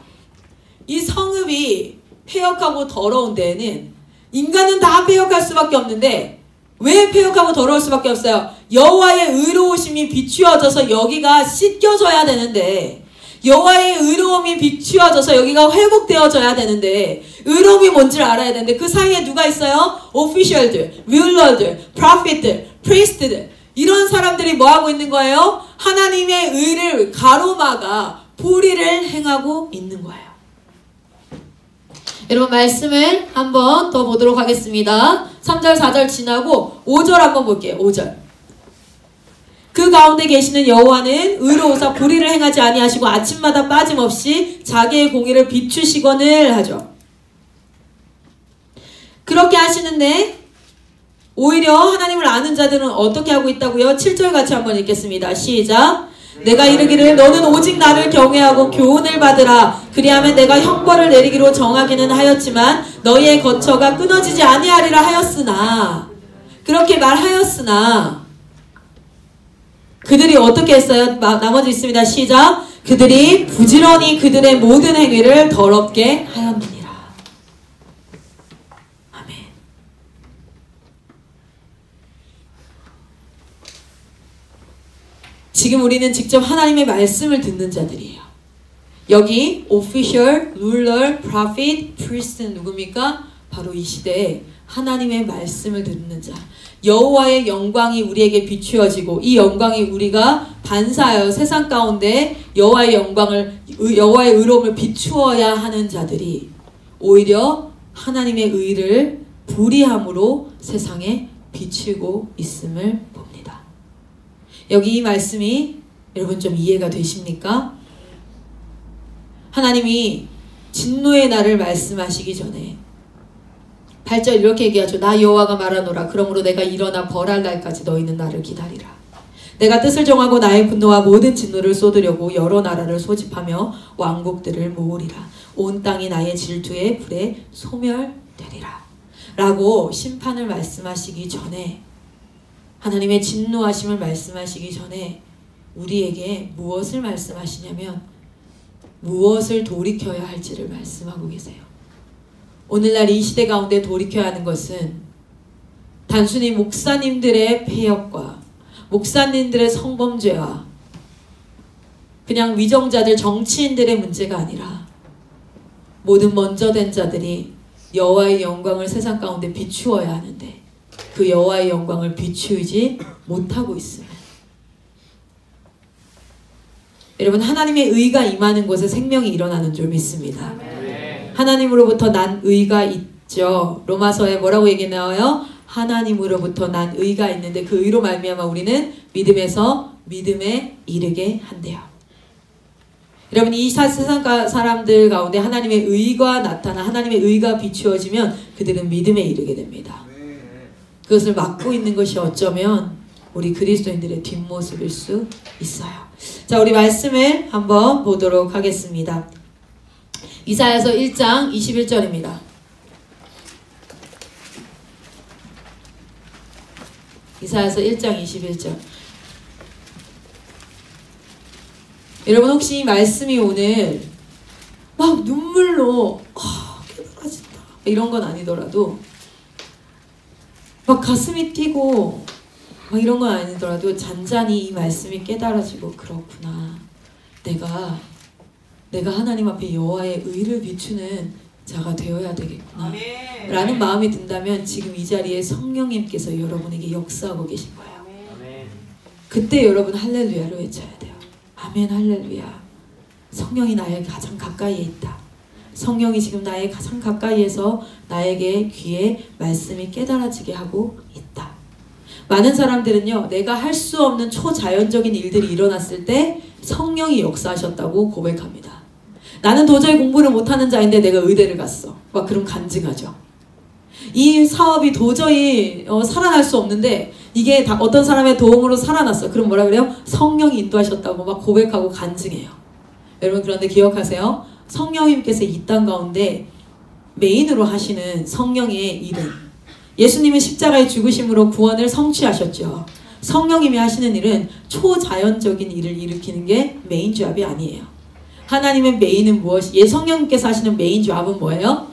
이 성읍이 패역하고 더러운 데에는 인간은 다 패역할 수밖에 없는데 왜 패역하고 더러울 수밖에 없어요? 여호와의 의로우심이 비추어져서 여기가 씻겨져야 되는데 여호와의 의로움이 비추어져서 여기가 회복되어져야 되는데 의로움이 뭔지를 알아야 되는데 그 사이에 누가 있어요? 오피셜들, 룰러들, 프로핏들, 프리스트들 이런 사람들이 뭐하고 있는 거예요? 하나님의 의를 가로막아 불의를 행하고 있는 거예요. 여러분 말씀을 한번 더 보도록 하겠습니다. 3절 4절 지나고 5절 한번 볼게요. 5절. 그 가운데 계시는 여호와는 의로우사 불의를 행하지 아니하시고 아침마다 빠짐없이 자기의 공의를 비추시거늘 하죠. 그렇게 하시는데 오히려 하나님을 아는 자들은 어떻게 하고 있다고요? 7절 같이 한번 읽겠습니다. 시작. 내가 이르기를 너는 오직 나를 경외하고 교훈을 받으라. 그리하면 내가 형벌을 내리기로 정하기는 하였지만 너희의 거처가 끊어지지 아니하리라 하였으나 그렇게 말하였으나 그들이 어떻게 했어요? 나머지 있습니다. 시작. 그들이 부지런히 그들의 모든 행위를 더럽게 하였느니라. 아멘. 지금 우리는 직접 하나님의 말씀을 듣는 자들이에요. 여기 official, ruler, prophet, priest는 누굽니까? 바로 이 시대에 하나님의 말씀을 듣는 자. 여호와의 영광이 우리에게 비추어지고 이 영광이 우리가 반사하여 세상 가운데 여호와의 영광을 여호와의 의로움을 비추어야 하는 자들이 오히려 하나님의 의를 불의함으로 세상에 비추고 있음을 봅니다. 여기 이 말씀이 여러분 좀 이해가 되십니까? 하나님이 진노의 날을 말씀하시기 전에 8절 이렇게 얘기하죠. 나 여호와가 말하노라. 그러므로 내가 일어나 벌할 날까지 너희는 나를 기다리라. 내가 뜻을 정하고 나의 분노와 모든 진노를 쏟으려고 여러 나라를 소집하며 왕국들을 모으리라. 온 땅이 나의 질투의 불에 소멸되리라. 라고 심판을 말씀하시기 전에 하나님의 진노하심을 말씀하시기 전에 우리에게 무엇을 말씀하시냐면 무엇을 돌이켜야 할지를 말씀하고 계세요. 오늘날 이 시대 가운데 돌이켜야 하는 것은 단순히 목사님들의 폐역과 목사님들의 성범죄와 그냥 위정자들 정치인들의 문제가 아니라 모든 먼저 된 자들이 여호와의 영광을 세상 가운데 비추어야 하는데 그 여호와의 영광을 비추지 못하고 있으면 여러분 하나님의 의가 임하는 곳에 생명이 일어나는 줄 믿습니다. 하나님으로부터 난 의가 있죠. 로마서에 뭐라고 얘기 나와요? 하나님으로부터 난 의가 있는데 그 의로 말미암아 우리는 믿음에서 믿음에 이르게 한대요. 여러분 이 세상 사람들 가운데 하나님의 의가 나타나 하나님의 의가 비추어지면 그들은 믿음에 이르게 됩니다. 그것을 막고 있는 것이 어쩌면 우리 그리스도인들의 뒷모습일 수 있어요. 자, 우리 말씀을 한번 보도록 하겠습니다. 이사야서 1장 21절입니다. 이사야서 1장 21절. 여러분 혹시 이 말씀이 오늘 막 눈물로 깨달아진다 이런 건 아니더라도 막 가슴이 뛰고 막 이런 건 아니더라도 잔잔히 이 말씀이 깨달아지고 그렇구나. 내가 하나님 앞에 여호와의 의를 비추는 자가 되어야 되겠구나 라는 마음이 든다면 지금 이 자리에 성령님께서 여러분에게 역사하고 계신 거예요. 그때 여러분 할렐루야를 외쳐야 돼요. 아멘 할렐루야. 성령이 나의 가장 가까이에 있다. 성령이 지금 나의 가장 가까이에서 나에게 귀에 말씀이 깨달아지게 하고 있다. 많은 사람들은요, 내가 할 수 없는 초자연적인 일들이 일어났을 때 성령이 역사하셨다고 고백합니다. 나는 도저히 공부를 못하는 자인데 내가 의대를 갔어. 막 그럼 간증하죠. 이 사업이 도저히 살아날 수 없는데 이게 다 어떤 사람의 도움으로 살아났어. 그럼 뭐라 그래요? 성령이 인도하셨다고 막 고백하고 간증해요. 여러분 그런데 기억하세요. 성령님께서 이 땅 가운데 메인으로 하시는 성령의 일은 예수님은 십자가의 죽으심으로 구원을 성취하셨죠. 성령님이 하시는 일은 초자연적인 일을 일으키는 게 메인 잡이 아니에요. 하나님의 메인은 무엇이? 성령님께서 하시는 메인 잡은 뭐예요?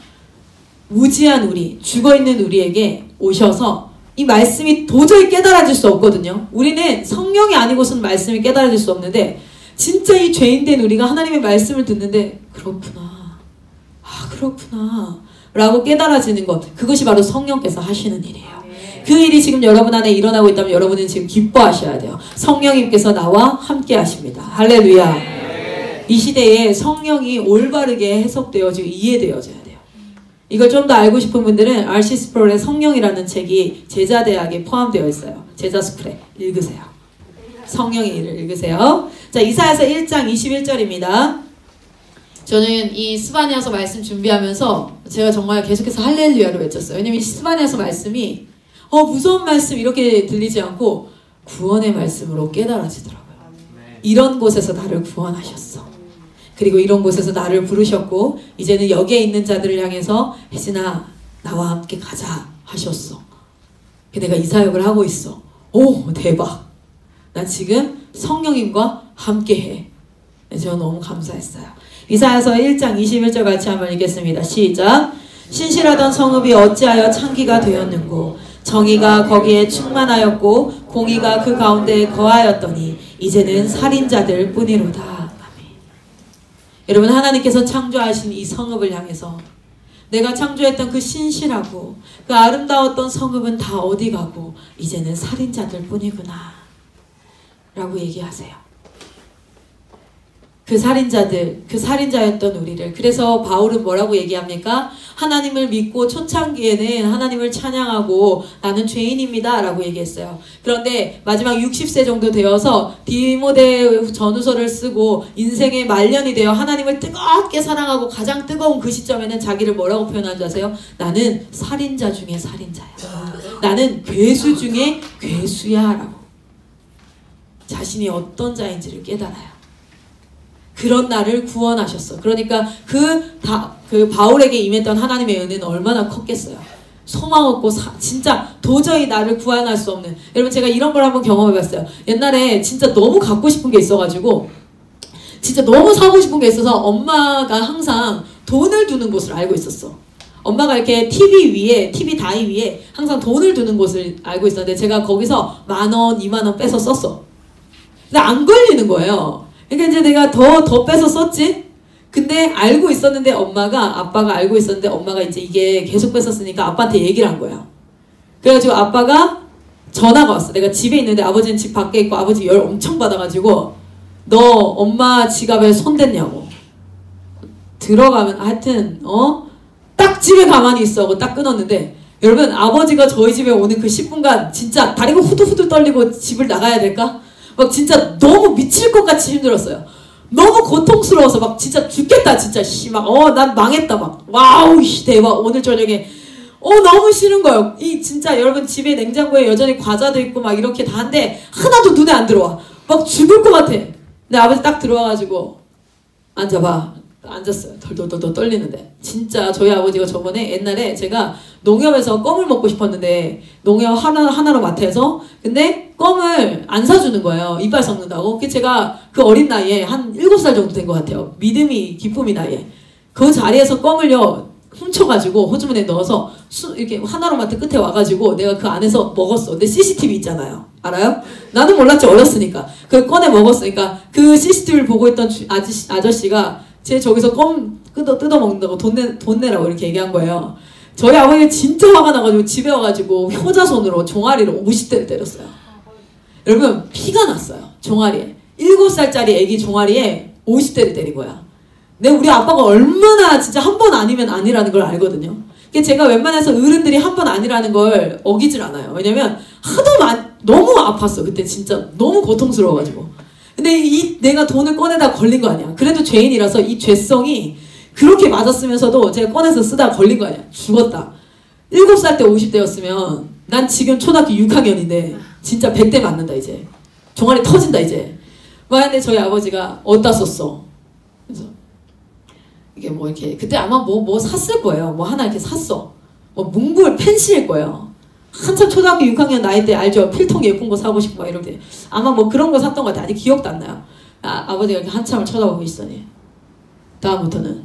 무지한 우리, 죽어있는 우리에게 오셔서 이 말씀이 도저히 깨달아질 수 없거든요. 우리는 성령이 아니고서는 말씀이 깨달아질 수 없는데 진짜 이 죄인된 우리가 하나님의 말씀을 듣는데 그렇구나, 아 그렇구나 라고 깨달아지는 것, 그것이 바로 성령께서 하시는 일이에요. 그 일이 지금 여러분 안에 일어나고 있다면 여러분은 지금 기뻐하셔야 돼요. 성령님께서 나와 함께 하십니다. 할렐루야. 이 시대에 성령이 올바르게 해석되어지고 이해되어져야 돼요. 이걸 좀 더 알고 싶은 분들은 R.C. 스프롤의 성령이라는 책이 제자대학에 포함되어 있어요. 제자스쿨에 읽으세요. 성령의 일을 읽으세요. 자, 이사야서 1장 21절입니다. 저는 이 스바냐서 말씀 준비하면서 제가 정말 계속해서 할렐루야를 외쳤어요. 왜냐면 이 스바냐서 말씀이 무서운 말씀 이렇게 들리지 않고 구원의 말씀으로 깨달아지더라고요. 이런 곳에서 나를 구원하셨어. 그리고 이런 곳에서 나를 부르셨고 이제는 여기에 있는 자들을 향해서 혜진아 나와 함께 가자 하셨어. 내가 이 사역을 하고 있어. 오 대박. 난 지금 성령님과 함께해. 저는 너무 감사했어요. 이사야서 1장 21절 같이 한번 읽겠습니다. 시작. 신실하던 성읍이 어찌하여 창기가 되었는고 정의가 거기에 충만하였고 공의가 그 가운데 거하였더니 이제는 살인자들 뿐이로다. 아멘. 여러분 하나님께서 창조하신 이 성읍을 향해서 내가 창조했던 그 신실하고 그 아름다웠던 성읍은 다 어디 가고 이제는 살인자들 뿐이구나 라고 얘기하세요. 그 살인자들, 그 살인자였던 우리를. 그래서 바울은 뭐라고 얘기합니까? 하나님을 믿고 초창기에는 하나님을 찬양하고 나는 죄인입니다 라고 얘기했어요. 그런데 마지막 60세 정도 되어서 디모데 전후서를 쓰고 인생의 말년이 되어 하나님을 뜨겁게 사랑하고 가장 뜨거운 그 시점에는 자기를 뭐라고 표현하는지 아세요? 나는 살인자 중에 살인자야. 나는 괴수 중에 괴수야 라고. 자신이 어떤 자인지를 깨달아요. 그런 나를 구원하셨어. 그러니까 그 바울에게 임했던 하나님의 은혜는 얼마나 컸겠어요. 소망 없고 진짜 도저히 나를 구원할 수 없는. 여러분 제가 이런 걸 한번 경험해봤어요. 옛날에 진짜 너무 갖고 싶은 게 있어가지고 진짜 너무 사고 싶은 게 있어서 엄마가 항상 돈을 두는 곳을 알고 있었어. 엄마가 이렇게 TV 다이 위에 항상 돈을 두는 곳을 알고 있었는데 제가 거기서 10,000원, 20,000원 빼서 썼어. 근데 안 걸리는 거예요. 그러니까 이제 내가 더 빼서 썼지? 근데 알고 있었는데 아빠가 알고 있었는데 엄마가 이제 이게 계속 뺐었으니까 아빠한테 얘기를 한 거야. 그래가지고 아빠가 전화가 왔어. 내가 집에 있는데 아버지는 집 밖에 있고 아버지 열 엄청 받아가지고 너 엄마 지갑에 손댔냐고. 들어가면 하여튼 딱 집에 가만히 있어 하고 딱 끊었는데 여러분 아버지가 저희 집에 오는 그 10분간 진짜 다리가 후들후들 떨리고 집을 나가야 될까? 막 진짜 너무 미칠 것 같이 힘들었어요. 너무 고통스러워서 막 진짜 죽겠다 진짜 난 망했다 막 와우 대박 오늘 저녁에 너무 싫은 거예요. 이 진짜 여러분 집에 냉장고에 여전히 과자도 있고 막 이렇게 다 한데 하나도 눈에 안 들어와. 막 죽을 것 같아. 근데 아버지 딱 들어와가지고 앉아봐. 앉았어요. 덜덜덜 떨리는데 진짜 저희 아버지가 저번에 옛날에 제가 농협에서 껌을 먹고 싶었는데 농협 하나로 마트에서 근데 껌을 안 사주는 거예요. 이빨 썩는다고. 그래서 제가 그 어린 나이에 한 7살 정도 된 것 같아요. 기쁨이 나이에 그 자리에서 껌을요 훔쳐가지고 호주머니에 넣어서 이렇게 하나로 마트 끝에 와가지고 내가 그 안에서 먹었어. 근데 CCTV 있잖아요. 알아요? 나는 몰랐지 어렸으니까. 그걸 꺼내 먹었으니까 그 CCTV를 보고 있던 아저씨가 제 저기서 껌 뜯어 먹는다고 돈 내라고 이렇게 얘기한 거예요. 저희 아버지가 진짜 화가 나가지고 집에 와가지고 효자손으로 종아리를 50대를 때렸어요. 여러분 피가 났어요. 종아리에 7살짜리 애기 종아리에 50대를 때린 거야. 근데 우리 아빠가 얼마나 진짜 한 번 아니면 아니라는 걸 알거든요. 제가 웬만해서 어른들이 한 번 아니라는 걸 어기질 않아요. 왜냐면 너무 아팠어. 그때 진짜 너무 고통스러워가지고. 근데 내가 돈을 꺼내다 걸린 거 아니야. 그래도 죄인이라서 이 죄성이 그렇게 맞았으면서도 제가 꺼내서 쓰다가 걸린 거 아니야. 죽었다. 7살 때 50대였으면 난 지금 초등학교 6학년인데 진짜 100대 맞는다 이제. 종아리 터진다 이제. 만약에 저희 아버지가 어디다 썼어? 그래서 이게 뭐 이렇게 그때 아마 뭐 샀을 거예요. 뭐 하나 이렇게 샀어. 뭐 뭉글 펜시일 거예요. 한참 초등학교 6학년 나이 때 알죠? 필통 예쁜 거 사고 싶고 막 이럴 때 아마 뭐 그런 거 샀던 것 같아. 아직 기억도 안 나요. 아버지가 이렇게 한참을 쳐다보고 있으니 다음부터는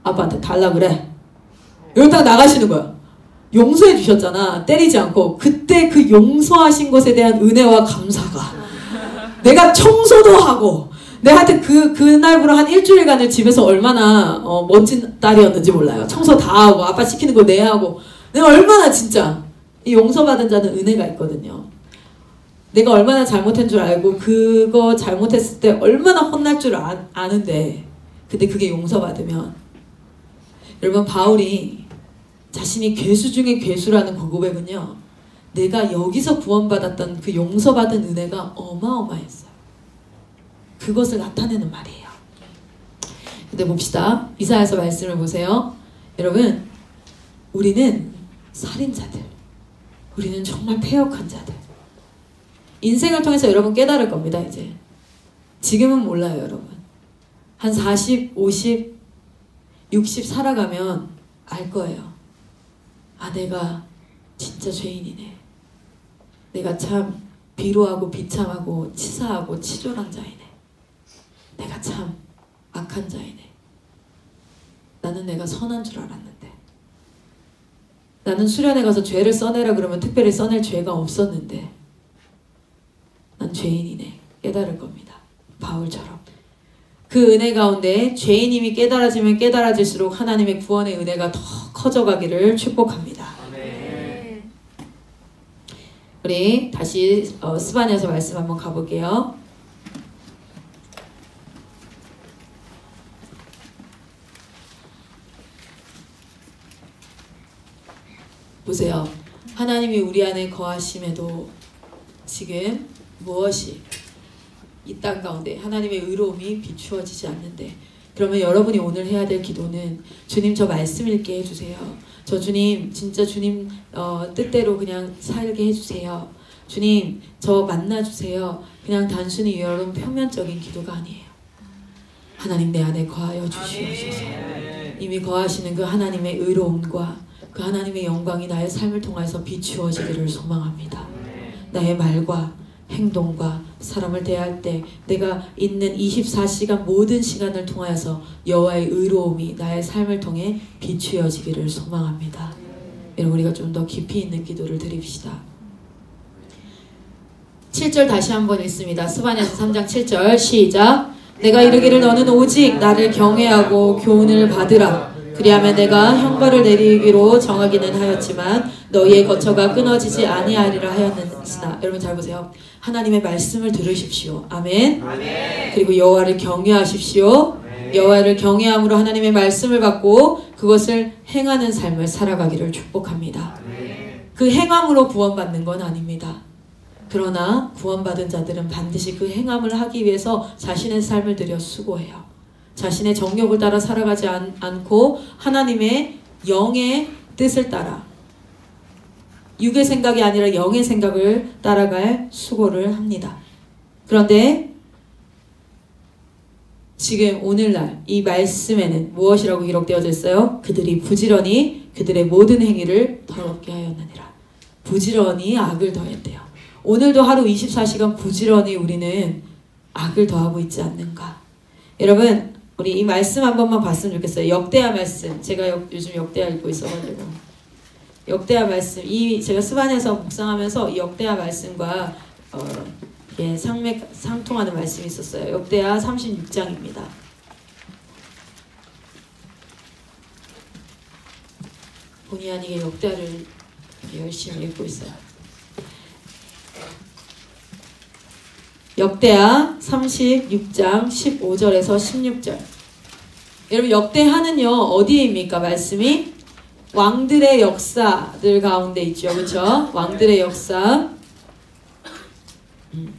아빠한테 달라 그래. 이러다가 나가시는 거야. 용서해 주셨잖아. 때리지 않고. 그때 그 용서하신 것에 대한 은혜와 감사가 내가 청소도 하고 내가 하여튼 그날부로 한 일주일간을 집에서 얼마나 멋진 딸이었는지 몰라요. 청소 다 하고 아빠 시키는 거 내 하고 내가 얼마나 진짜 이 용서받은 자는 은혜가 있거든요. 내가 얼마나 잘못한 줄 알고 그거 잘못했을 때 얼마나 혼날 줄 아는데 근데 그게 용서받으면 여러분 바울이 자신이 괴수 중에 괴수라는 그 고백은요. 내가 여기서 구원받았던 그 용서받은 은혜가 어마어마했어요. 그것을 나타내는 말이에요. 근데 봅시다. 이사야서 말씀을 보세요. 여러분 우리는 살인자들 우리는 정말 패역한 자들 인생을 통해서 여러분 깨달을 겁니다. 이제 지금은 몰라요. 여러분 한 40, 50, 60 살아가면 알 거예요. 아 내가 진짜 죄인이네. 내가 참 비루하고 비참하고 치사하고 치졸한 자이네. 내가 참 악한 자이네. 나는 내가 선한 줄 알았는데 나는 수련회 가서 죄를 써내라 그러면 특별히 써낼 죄가 없었는데 난 죄인이네. 깨달을 겁니다. 바울처럼. 그 은혜 가운데 죄인임이 깨달아지면 깨달아질수록 하나님의 구원의 은혜가 더 커져가기를 축복합니다. 네. 우리 다시 스바냐서 말씀 한번 가볼게요. 보세요. 하나님이 우리 안에 거하심에도 지금 무엇이 이 땅 가운데 하나님의 의로움이 비추어지지 않는데 그러면 여러분이 오늘 해야 될 기도는 주님 저 말씀 읽게 해주세요. 저 주님 진짜 주님 뜻대로 그냥 살게 해주세요. 주님 저 만나주세요. 그냥 단순히 여러분 표면적인 기도가 아니에요. 하나님 내 안에 거하여 주시옵소서. 이미 거하시는 그 하나님의 의로움과 그 하나님의 영광이 나의 삶을 통해서 비추어지기를 소망합니다. 나의 말과 행동과 사람을 대할 때 내가 있는 24시간 모든 시간을 통하여서 여호와의 의로움이 나의 삶을 통해 비추어지기를 소망합니다. 여러분 우리가 좀 더 깊이 있는 기도를 드립시다. 7절 다시 한번 읽습니다. 스바냐서 3장 7절 시작. 내가 이르기를 너는 오직 나를 경외하고 교훈을 받으라. 그리하면 내가 형벌을 내리기로 정하기는 하였지만 너희의 거처가 끊어지지 아니하리라 하였으나. 여러분 잘 보세요. 하나님의 말씀을 들으십시오. 아멘. 아멘. 그리고 여호와를 경외하십시오. 아멘. 여호와를 경외함으로 하나님의 말씀을 받고 그것을 행하는 삶을 살아가기를 축복합니다. 아멘. 그 행함으로 구원받는 건 아닙니다. 그러나 구원받은 자들은 반드시 그 행함을 하기 위해서 자신의 삶을 들여 수고해요. 자신의 정욕을 따라 살아가지 않고 하나님의 영의 뜻을 따라 육의 생각이 아니라 영의 생각을 따라갈 수고를 합니다. 그런데 지금 오늘날 이 말씀에는 무엇이라고 기록되어져 있어요? 그들이 부지런히 그들의 모든 행위를 더럽게 하였느니라. 부지런히 악을 더했대요. 오늘도 하루 24시간 부지런히 우리는 악을 더하고 있지 않는가? 여러분 우리 이 말씀 한 번만 봤으면 좋겠어요. 역대하 말씀. 제가 요즘 역대하 읽고 있어가지고 역대하 말씀. 이 제가 스바냐서 묵상하면서 이 역대하 말씀과 예, 상통하는 말씀이 있었어요. 역대하 36장입니다. 본의 아니게 역대하를 열심히 읽고 있어요. 역대하 36장 15절에서 16절. 여러분 역대하는요 어디입니까? 말씀이 왕들의 역사들 가운데 있죠. 그렇죠? 왕들의 역사.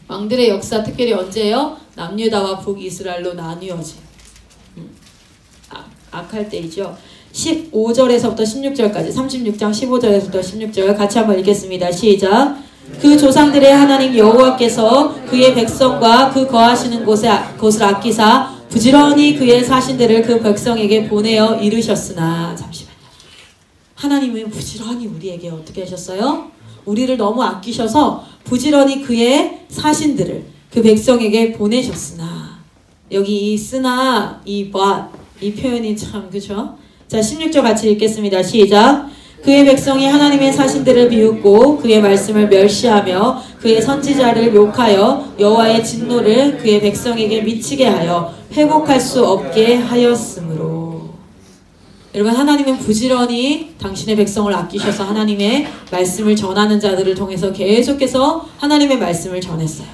왕들의 역사 특별히 언제예요? 남유다와 북이스라엘로 나뉘어진 악할 때이죠. 15절에서부터 16절까지 36장 15절에서부터 16절 같이 한번 읽겠습니다. 시작. 그 조상들의 하나님 여호와께서 그의 백성과 그 거하시는 곳을 아끼사 부지런히 그의 사신들을 그 백성에게 보내어 이르셨으나 잠시만요. 하나님은 부지런히 우리에게 어떻게 하셨어요? 우리를 너무 아끼셔서 부지런히 그의 사신들을 그 백성에게 보내셨으나 여기 이 쓰나 이 표현이 참 그죠? 자 16절 같이 읽겠습니다. 시작. 그의 백성이 하나님의 사신들을 비웃고 그의 말씀을 멸시하며 그의 선지자를 욕하여 여호와의 진노를 그의 백성에게 미치게 하여 회복할 수 없게 하였으므로. 여러분 하나님은 부지런히 당신의 백성을 아끼셔서 하나님의 말씀을 전하는 자들을 통해서 계속해서 하나님의 말씀을 전했어요.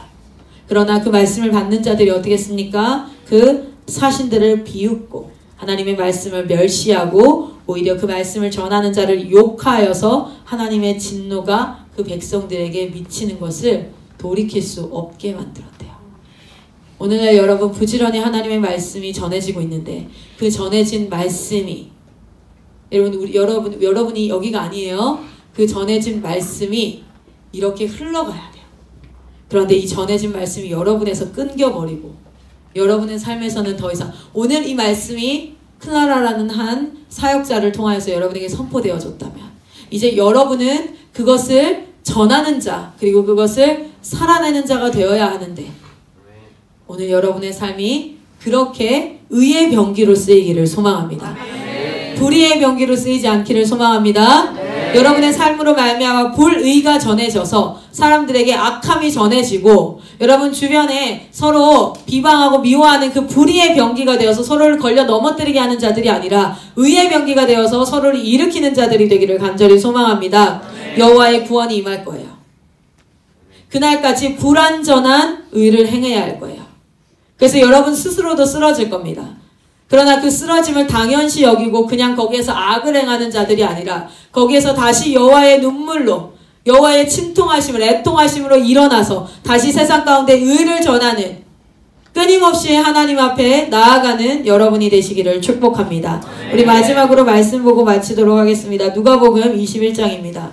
그러나 그 말씀을 받는 자들이 어떻게 했습니까? 그 사신들을 비웃고 하나님의 말씀을 멸시하고 오히려 그 말씀을 전하는 자를 욕하여서 하나님의 진노가 그 백성들에게 미치는 것을 돌이킬 수 없게 만들었대요. 오늘날 여러분 부지런히 하나님의 말씀이 전해지고 있는데 그 전해진 말씀이 여러분이 여기가 아니에요. 그 전해진 말씀이 이렇게 흘러가야 돼요. 그런데 이 전해진 말씀이 여러분에서 끊겨버리고 여러분의 삶에서는 더 이상 오늘 이 말씀이 클라라라는 한 사역자를 통하여서 여러분에게 선포되어졌다면 이제 여러분은 그것을 전하는 자 그리고 그것을 살아내는 자가 되어야 하는데 오늘 여러분의 삶이 그렇게 의의 병기로 쓰이기를 소망합니다. 불의의 병기로 쓰이지 않기를 소망합니다. 여러분의 삶으로 말미암아 불의가 전해져서 사람들에게 악함이 전해지고 여러분 주변에 서로 비방하고 미워하는 그 불의의 병기가 되어서 서로를 걸려 넘어뜨리게 하는 자들이 아니라 의의 병기가 되어서 서로를 일으키는 자들이 되기를 간절히 소망합니다. 여호와의 구원이 임할 거예요. 그날까지 불완전한 의를 행해야 할 거예요. 그래서 여러분 스스로도 쓰러질 겁니다. 그러나 그 쓰러짐을 당연시 여기고 그냥 거기에서 악을 행하는 자들이 아니라 거기에서 다시 여호와의 눈물로 여호와의 친통하심을 애통하심으로 일어나서 다시 세상 가운데 의를 전하는 끊임없이 하나님 앞에 나아가는 여러분이 되시기를 축복합니다. 우리 마지막으로 말씀 보고 마치도록 하겠습니다. 누가복음 21장입니다.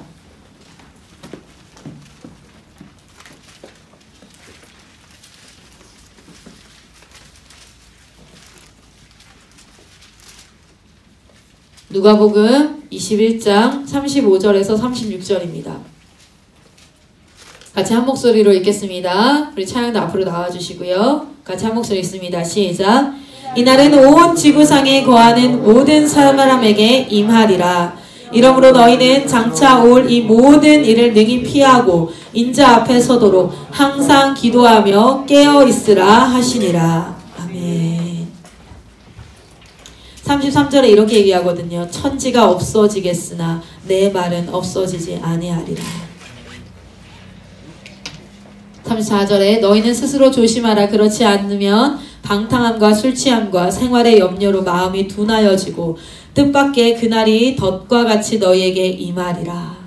누가복음 21장 35절에서 36절입니다. 같이 한 목소리로 읽겠습니다. 우리 찬양도 앞으로 나와주시고요. 같이 한 목소리 읽습니다. 시작. 이날은 온 지구상에 거하는 모든 사람에게 임하리라. 이러므로 너희는 장차 올 이 모든 일을 능히 피하고 인자 앞에 서도록 항상 기도하며 깨어 있으라 하시니라. 아멘. 33절에 이렇게 얘기하거든요. 천지가 없어지겠으나 내 말은 없어지지 아니하리라. 34절에 너희는 스스로 조심하라. 그렇지 않으면 방탕함과 술취함과 생활의 염려로 마음이 둔하여지고 뜻밖의 그날이 덫과 같이 너희에게 임하리라.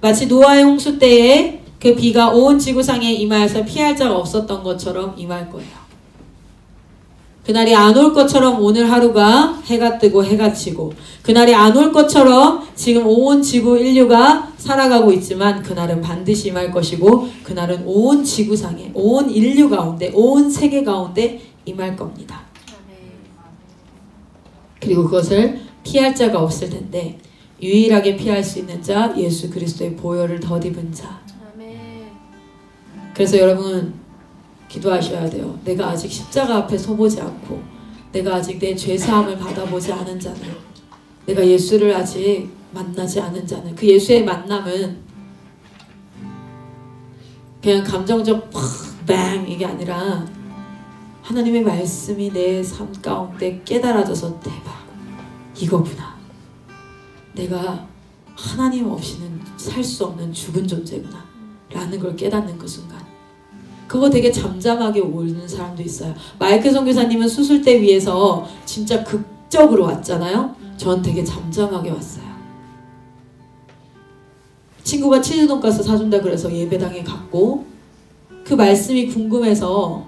마치 노아의 홍수 때에 그 비가 온 지구상에 임하여서 피할 자가 없었던 것처럼 임할 거예요. 그날이 안 올 것처럼 오늘 하루가 해가 뜨고 해가 치고 그날이 안 올 것처럼 지금 온 지구 인류가 살아가고 있지만 그날은 반드시 임할 것이고 그날은 온 지구상에 온 인류 가운데 온 세계 가운데 임할 겁니다. 그리고 그것을 피할 자가 없을 텐데 유일하게 피할 수 있는 자 예수 그리스도의 보혈을 덧입은 자. 그래서 여러분 기도하셔야 돼요. 내가 아직 십자가 앞에 서보지 않고 내가 아직 내 죄사함을 받아보지 않은 자는 내가 예수를 아직 만나지 않은 자는 그 예수의 만남은 그냥 감정적 팍 이게 아니라 하나님의 말씀이 내 삶 가운데 깨달아져서 대박 이거구나. 내가 하나님 없이는 살 수 없는 죽은 존재구나 라는 걸 깨닫는 그 순간 그거 되게 잠잠하게 오는 사람도 있어요. 마이클 선교사님은 수술대 위에서 진짜 극적으로 왔잖아요. 전 되게 잠잠하게 왔어요. 친구가 치즈 돈가스 사준다 그래서 예배당에 갔고 그 말씀이 궁금해서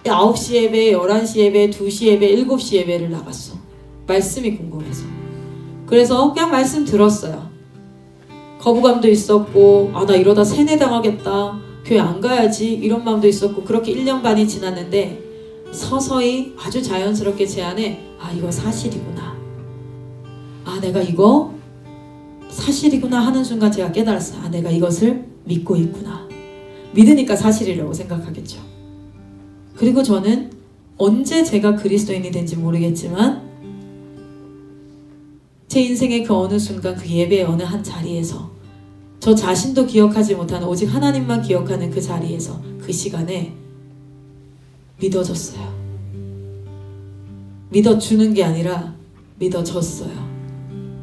9시 예배, 11시 예배, 2시 예배, 7시 예배를 나갔어. 말씀이 궁금해서. 그래서 그냥 말씀 들었어요. 거부감도 있었고, 아, 나 이러다 세뇌당하겠다, 교회 안 가야지, 이런 마음도 있었고. 그렇게 1년 반이 지났는데 서서히 아주 자연스럽게 제 안에, 아, 이거 사실이구나, 아, 내가 이거 사실이구나 하는 순간 제가 깨달았어요. 아, 내가 이것을 믿고 있구나. 믿으니까 사실이라고 생각하겠죠. 그리고 저는 언제 제가 그리스도인이 된지 모르겠지만 제 인생의 그 어느 순간, 그 예배의 어느 한 자리에서, 저 자신도 기억하지 못하는 오직 하나님만 기억하는 그 자리에서, 그 시간에 믿어졌어요. 믿어주는 게 아니라 믿어졌어요.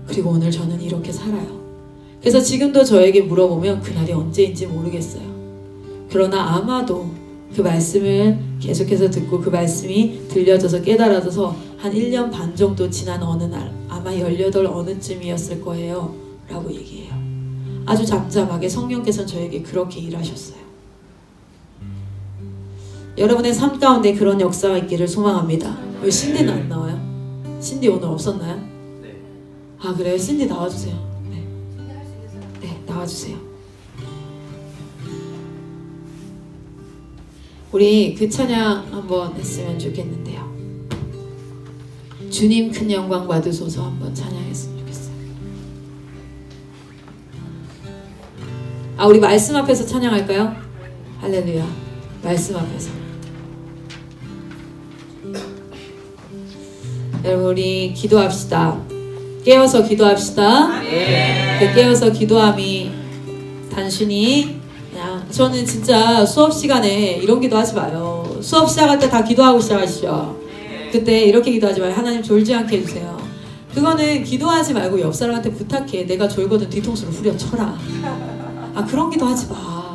그리고 오늘 저는 이렇게 살아요. 그래서 지금도 저에게 물어보면 그날이 언제인지 모르겠어요. 그러나 아마도 그 말씀을 계속해서 듣고 그 말씀이 들려져서 깨달아져서 한 1년 반 정도 지난 어느 날, 아마 18 어느쯤이었을 거예요 라고 얘기해요. 아주 잠잠하게 성령께서는 저에게 그렇게 일하셨어요. 여러분의 삶 가운데 그런 역사가 있기를 소망합니다. 왜 신디는 안 나와요? 신디 오늘 없었나요? 네. 아, 그래요? 신디 나와주세요. 네, 네, 나와주세요. 우리 그 찬양 한번 했으면 좋겠는데요. 주님 큰 영광 받으소서 한번 찬양했으면 좋겠어요. 아, 우리 말씀 앞에서 찬양할까요? 할렐루야. 말씀 앞에서. 여러분, 우리 기도합시다. 깨어서 기도합시다. 그 깨어서 기도함이 단순히 그냥, 저는 진짜 수업 시간에 이런 기도 하지 마요. 수업 시작할 때 다 기도하고 시작하시죠. 그때 이렇게 기도하지 마요. 하나님 졸지 않게 해주세요. 그거는 기도하지 말고 옆 사람한테 부탁해. 내가 졸거든 뒤통수를 후려쳐라. 아, 그런 기도 하지 마.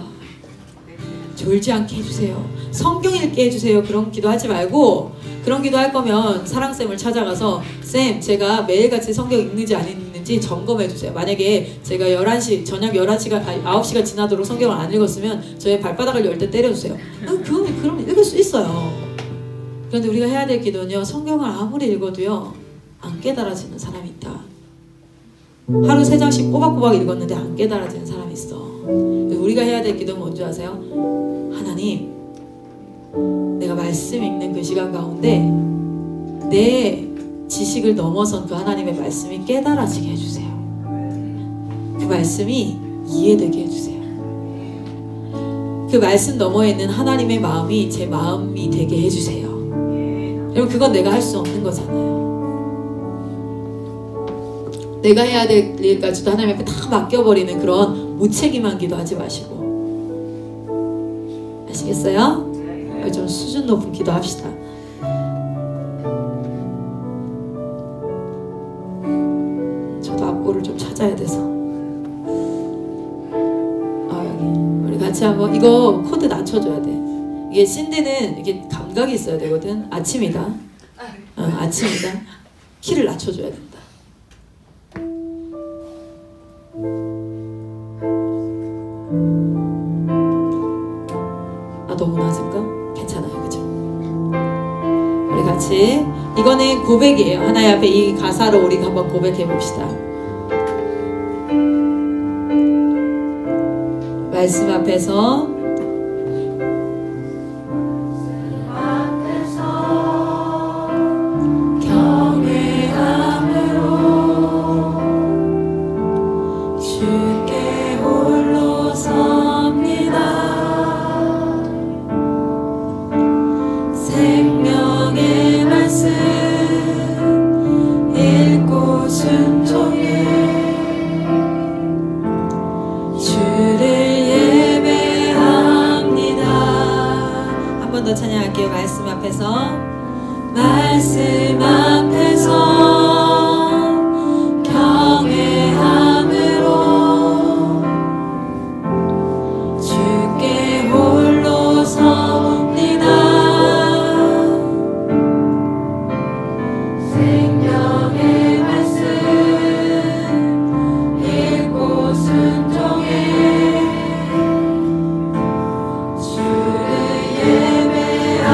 졸지 않게 해주세요. 성경 읽게 해주세요. 그런 기도 하지 말고, 그런 기도 할 거면 사랑쌤을 찾아가서 쌤, 제가 매일같이 성경 읽는지 안 읽는지 점검해주세요. 만약에 제가 11시, 저녁 11시가, 9시가 지나도록 성경을 안 읽었으면 저의 발바닥을 열 때 때려주세요. 그럼 읽을 수 있어요. 그런데 우리가 해야 될 기도는요, 성경을 아무리 읽어도요 안 깨달아지는 사람이 있다. 하루 3장씩 꼬박꼬박 읽었는데 안 깨달아지는 사람이 있어. 우리가 해야 될 기도는 뭔지 아세요? 하나님, 내가 말씀 읽는 그 시간 가운데 내 지식을 넘어선 그 하나님의 말씀이 깨달아지게 해주세요. 그 말씀이 이해되게 해주세요. 그 말씀 너머에 있는 하나님의 마음이 제 마음이 되게 해주세요. 여러분, 그건 내가 할 수 없는 거잖아요. 내가 해야 될 일까지도 하나님 앞에 다 맡겨버리는 그런 무책임한 기도하지 마시고, 아시겠어요? 좀 수준 높은 기도합시다. 저도 악보를 좀 찾아야 돼서. 아, 여기 우리 같이 한번, 이거 코드 낮춰줘야 돼. 이게 신디는 이게 감각이 있어야 되거든. 아침이다. 아침이다. 키를 낮춰줘야 된다. 아, 너무 낮은가? 괜찮아요, 그죠? 우리 같이, 이거는 고백이에요. 하나님 앞에 이 가사로 우리 한번 고백해 봅시다. 말씀 앞에서 찬양할게요. 말씀 앞에서, 말씀 앞에서 경외함으로 주께 홀로 섭니다. 생명의 말씀 읽고 순종해 주를 예배합니다.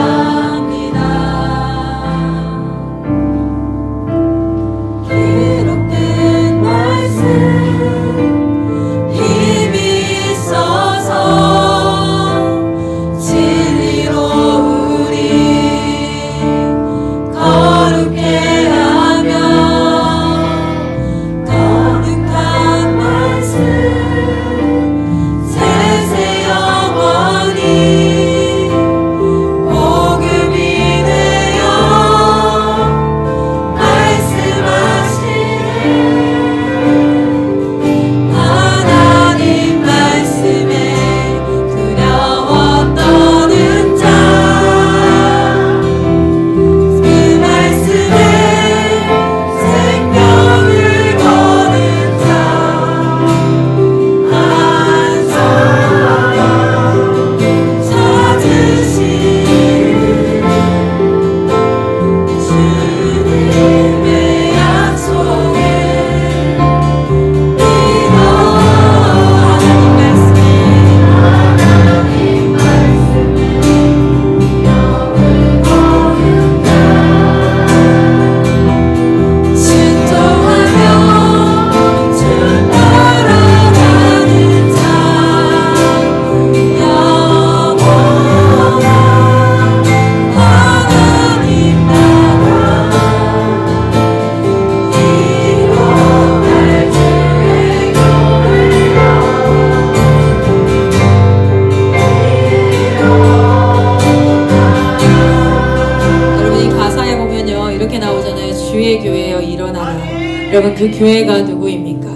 여러분 그 교회가 누구입니까?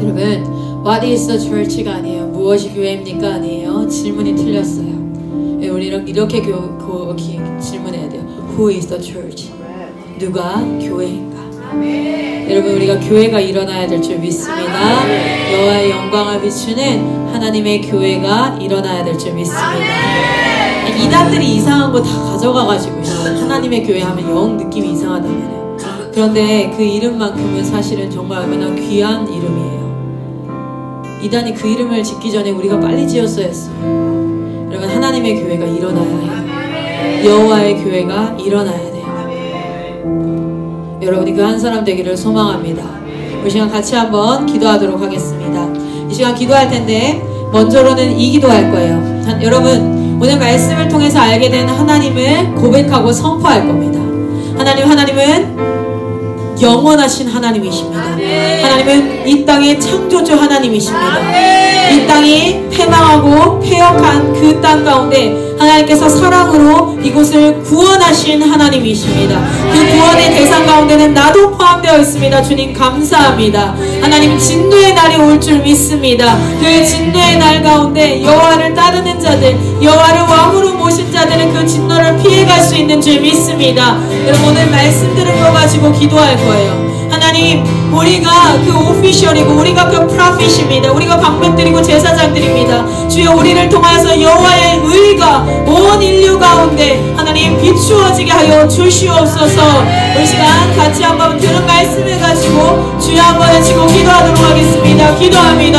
여러분 What is the church가 아니에요. 무엇이 교회입니까? 아니에요. 질문이 틀렸어요. 우리 이렇게 질문해야 돼요. Who is the church? 누가 교회인가? 여러분 우리가 교회가 일어나야 될 줄 믿습니다. 여호와의 영광을 비추는 하나님의 교회가 일어나야 될 줄 믿습니다. 이단들이 이상한 거 다 가져가가지고 하나님의 교회 하면 영 느낌이 이상하단 말이에요. 그런데 그 이름만큼은 사실은 정말 얼마나 귀한 이름이에요. 이단이 그 이름을 짓기 전에 우리가 빨리 지었어야 했어요. 여러분 하나님의 교회가 일어나야 해요. 여호와의 교회가 일어나야 돼요. 여러분이 그 한 사람 되기를 소망합니다. 우리 시간 같이 한번 기도하도록 하겠습니다. 이 시간 기도할 텐데 먼저로는 이 기도할 거예요. 여러분 오늘 말씀을 통해서 알게 된 하나님을 고백하고 선포할 겁니다. 하나님은 영원하신 하나님이십니다. 하나님은 이 땅의 창조주 하나님이십니다. 이 땅이 패망하고 패역한 그 땅 가운데 하나님께서 사랑으로 이곳을 구원하신 하나님이십니다. 그 구원의 대상 가운데는 나도 포함되어 있습니다. 주님 감사합니다. 하나님 진노의 날이 올 줄 믿습니다. 그 진노의 날 가운데 여호와를 따르는 자들, 여호와를 왕으로 모신 자들은 그 진노를 피해갈 수 있는 줄 믿습니다. 여러분 오늘 말씀 들은 거 가지고 기도할 거예요. 하나님 우리가 그 오피셜이고 우리가 그 프로핏입니다. 우리가 방백들이고 제사장들입니다. 주여 우리를 통하여서 여호와의 의가 온 인류 가운데 하나님 비추어지게 하여 주시옵소서. 우리 시간 같이 한번 들은 말씀을 가지고 주여 한번 외치고 기도하도록 하겠습니다. 기도합니다.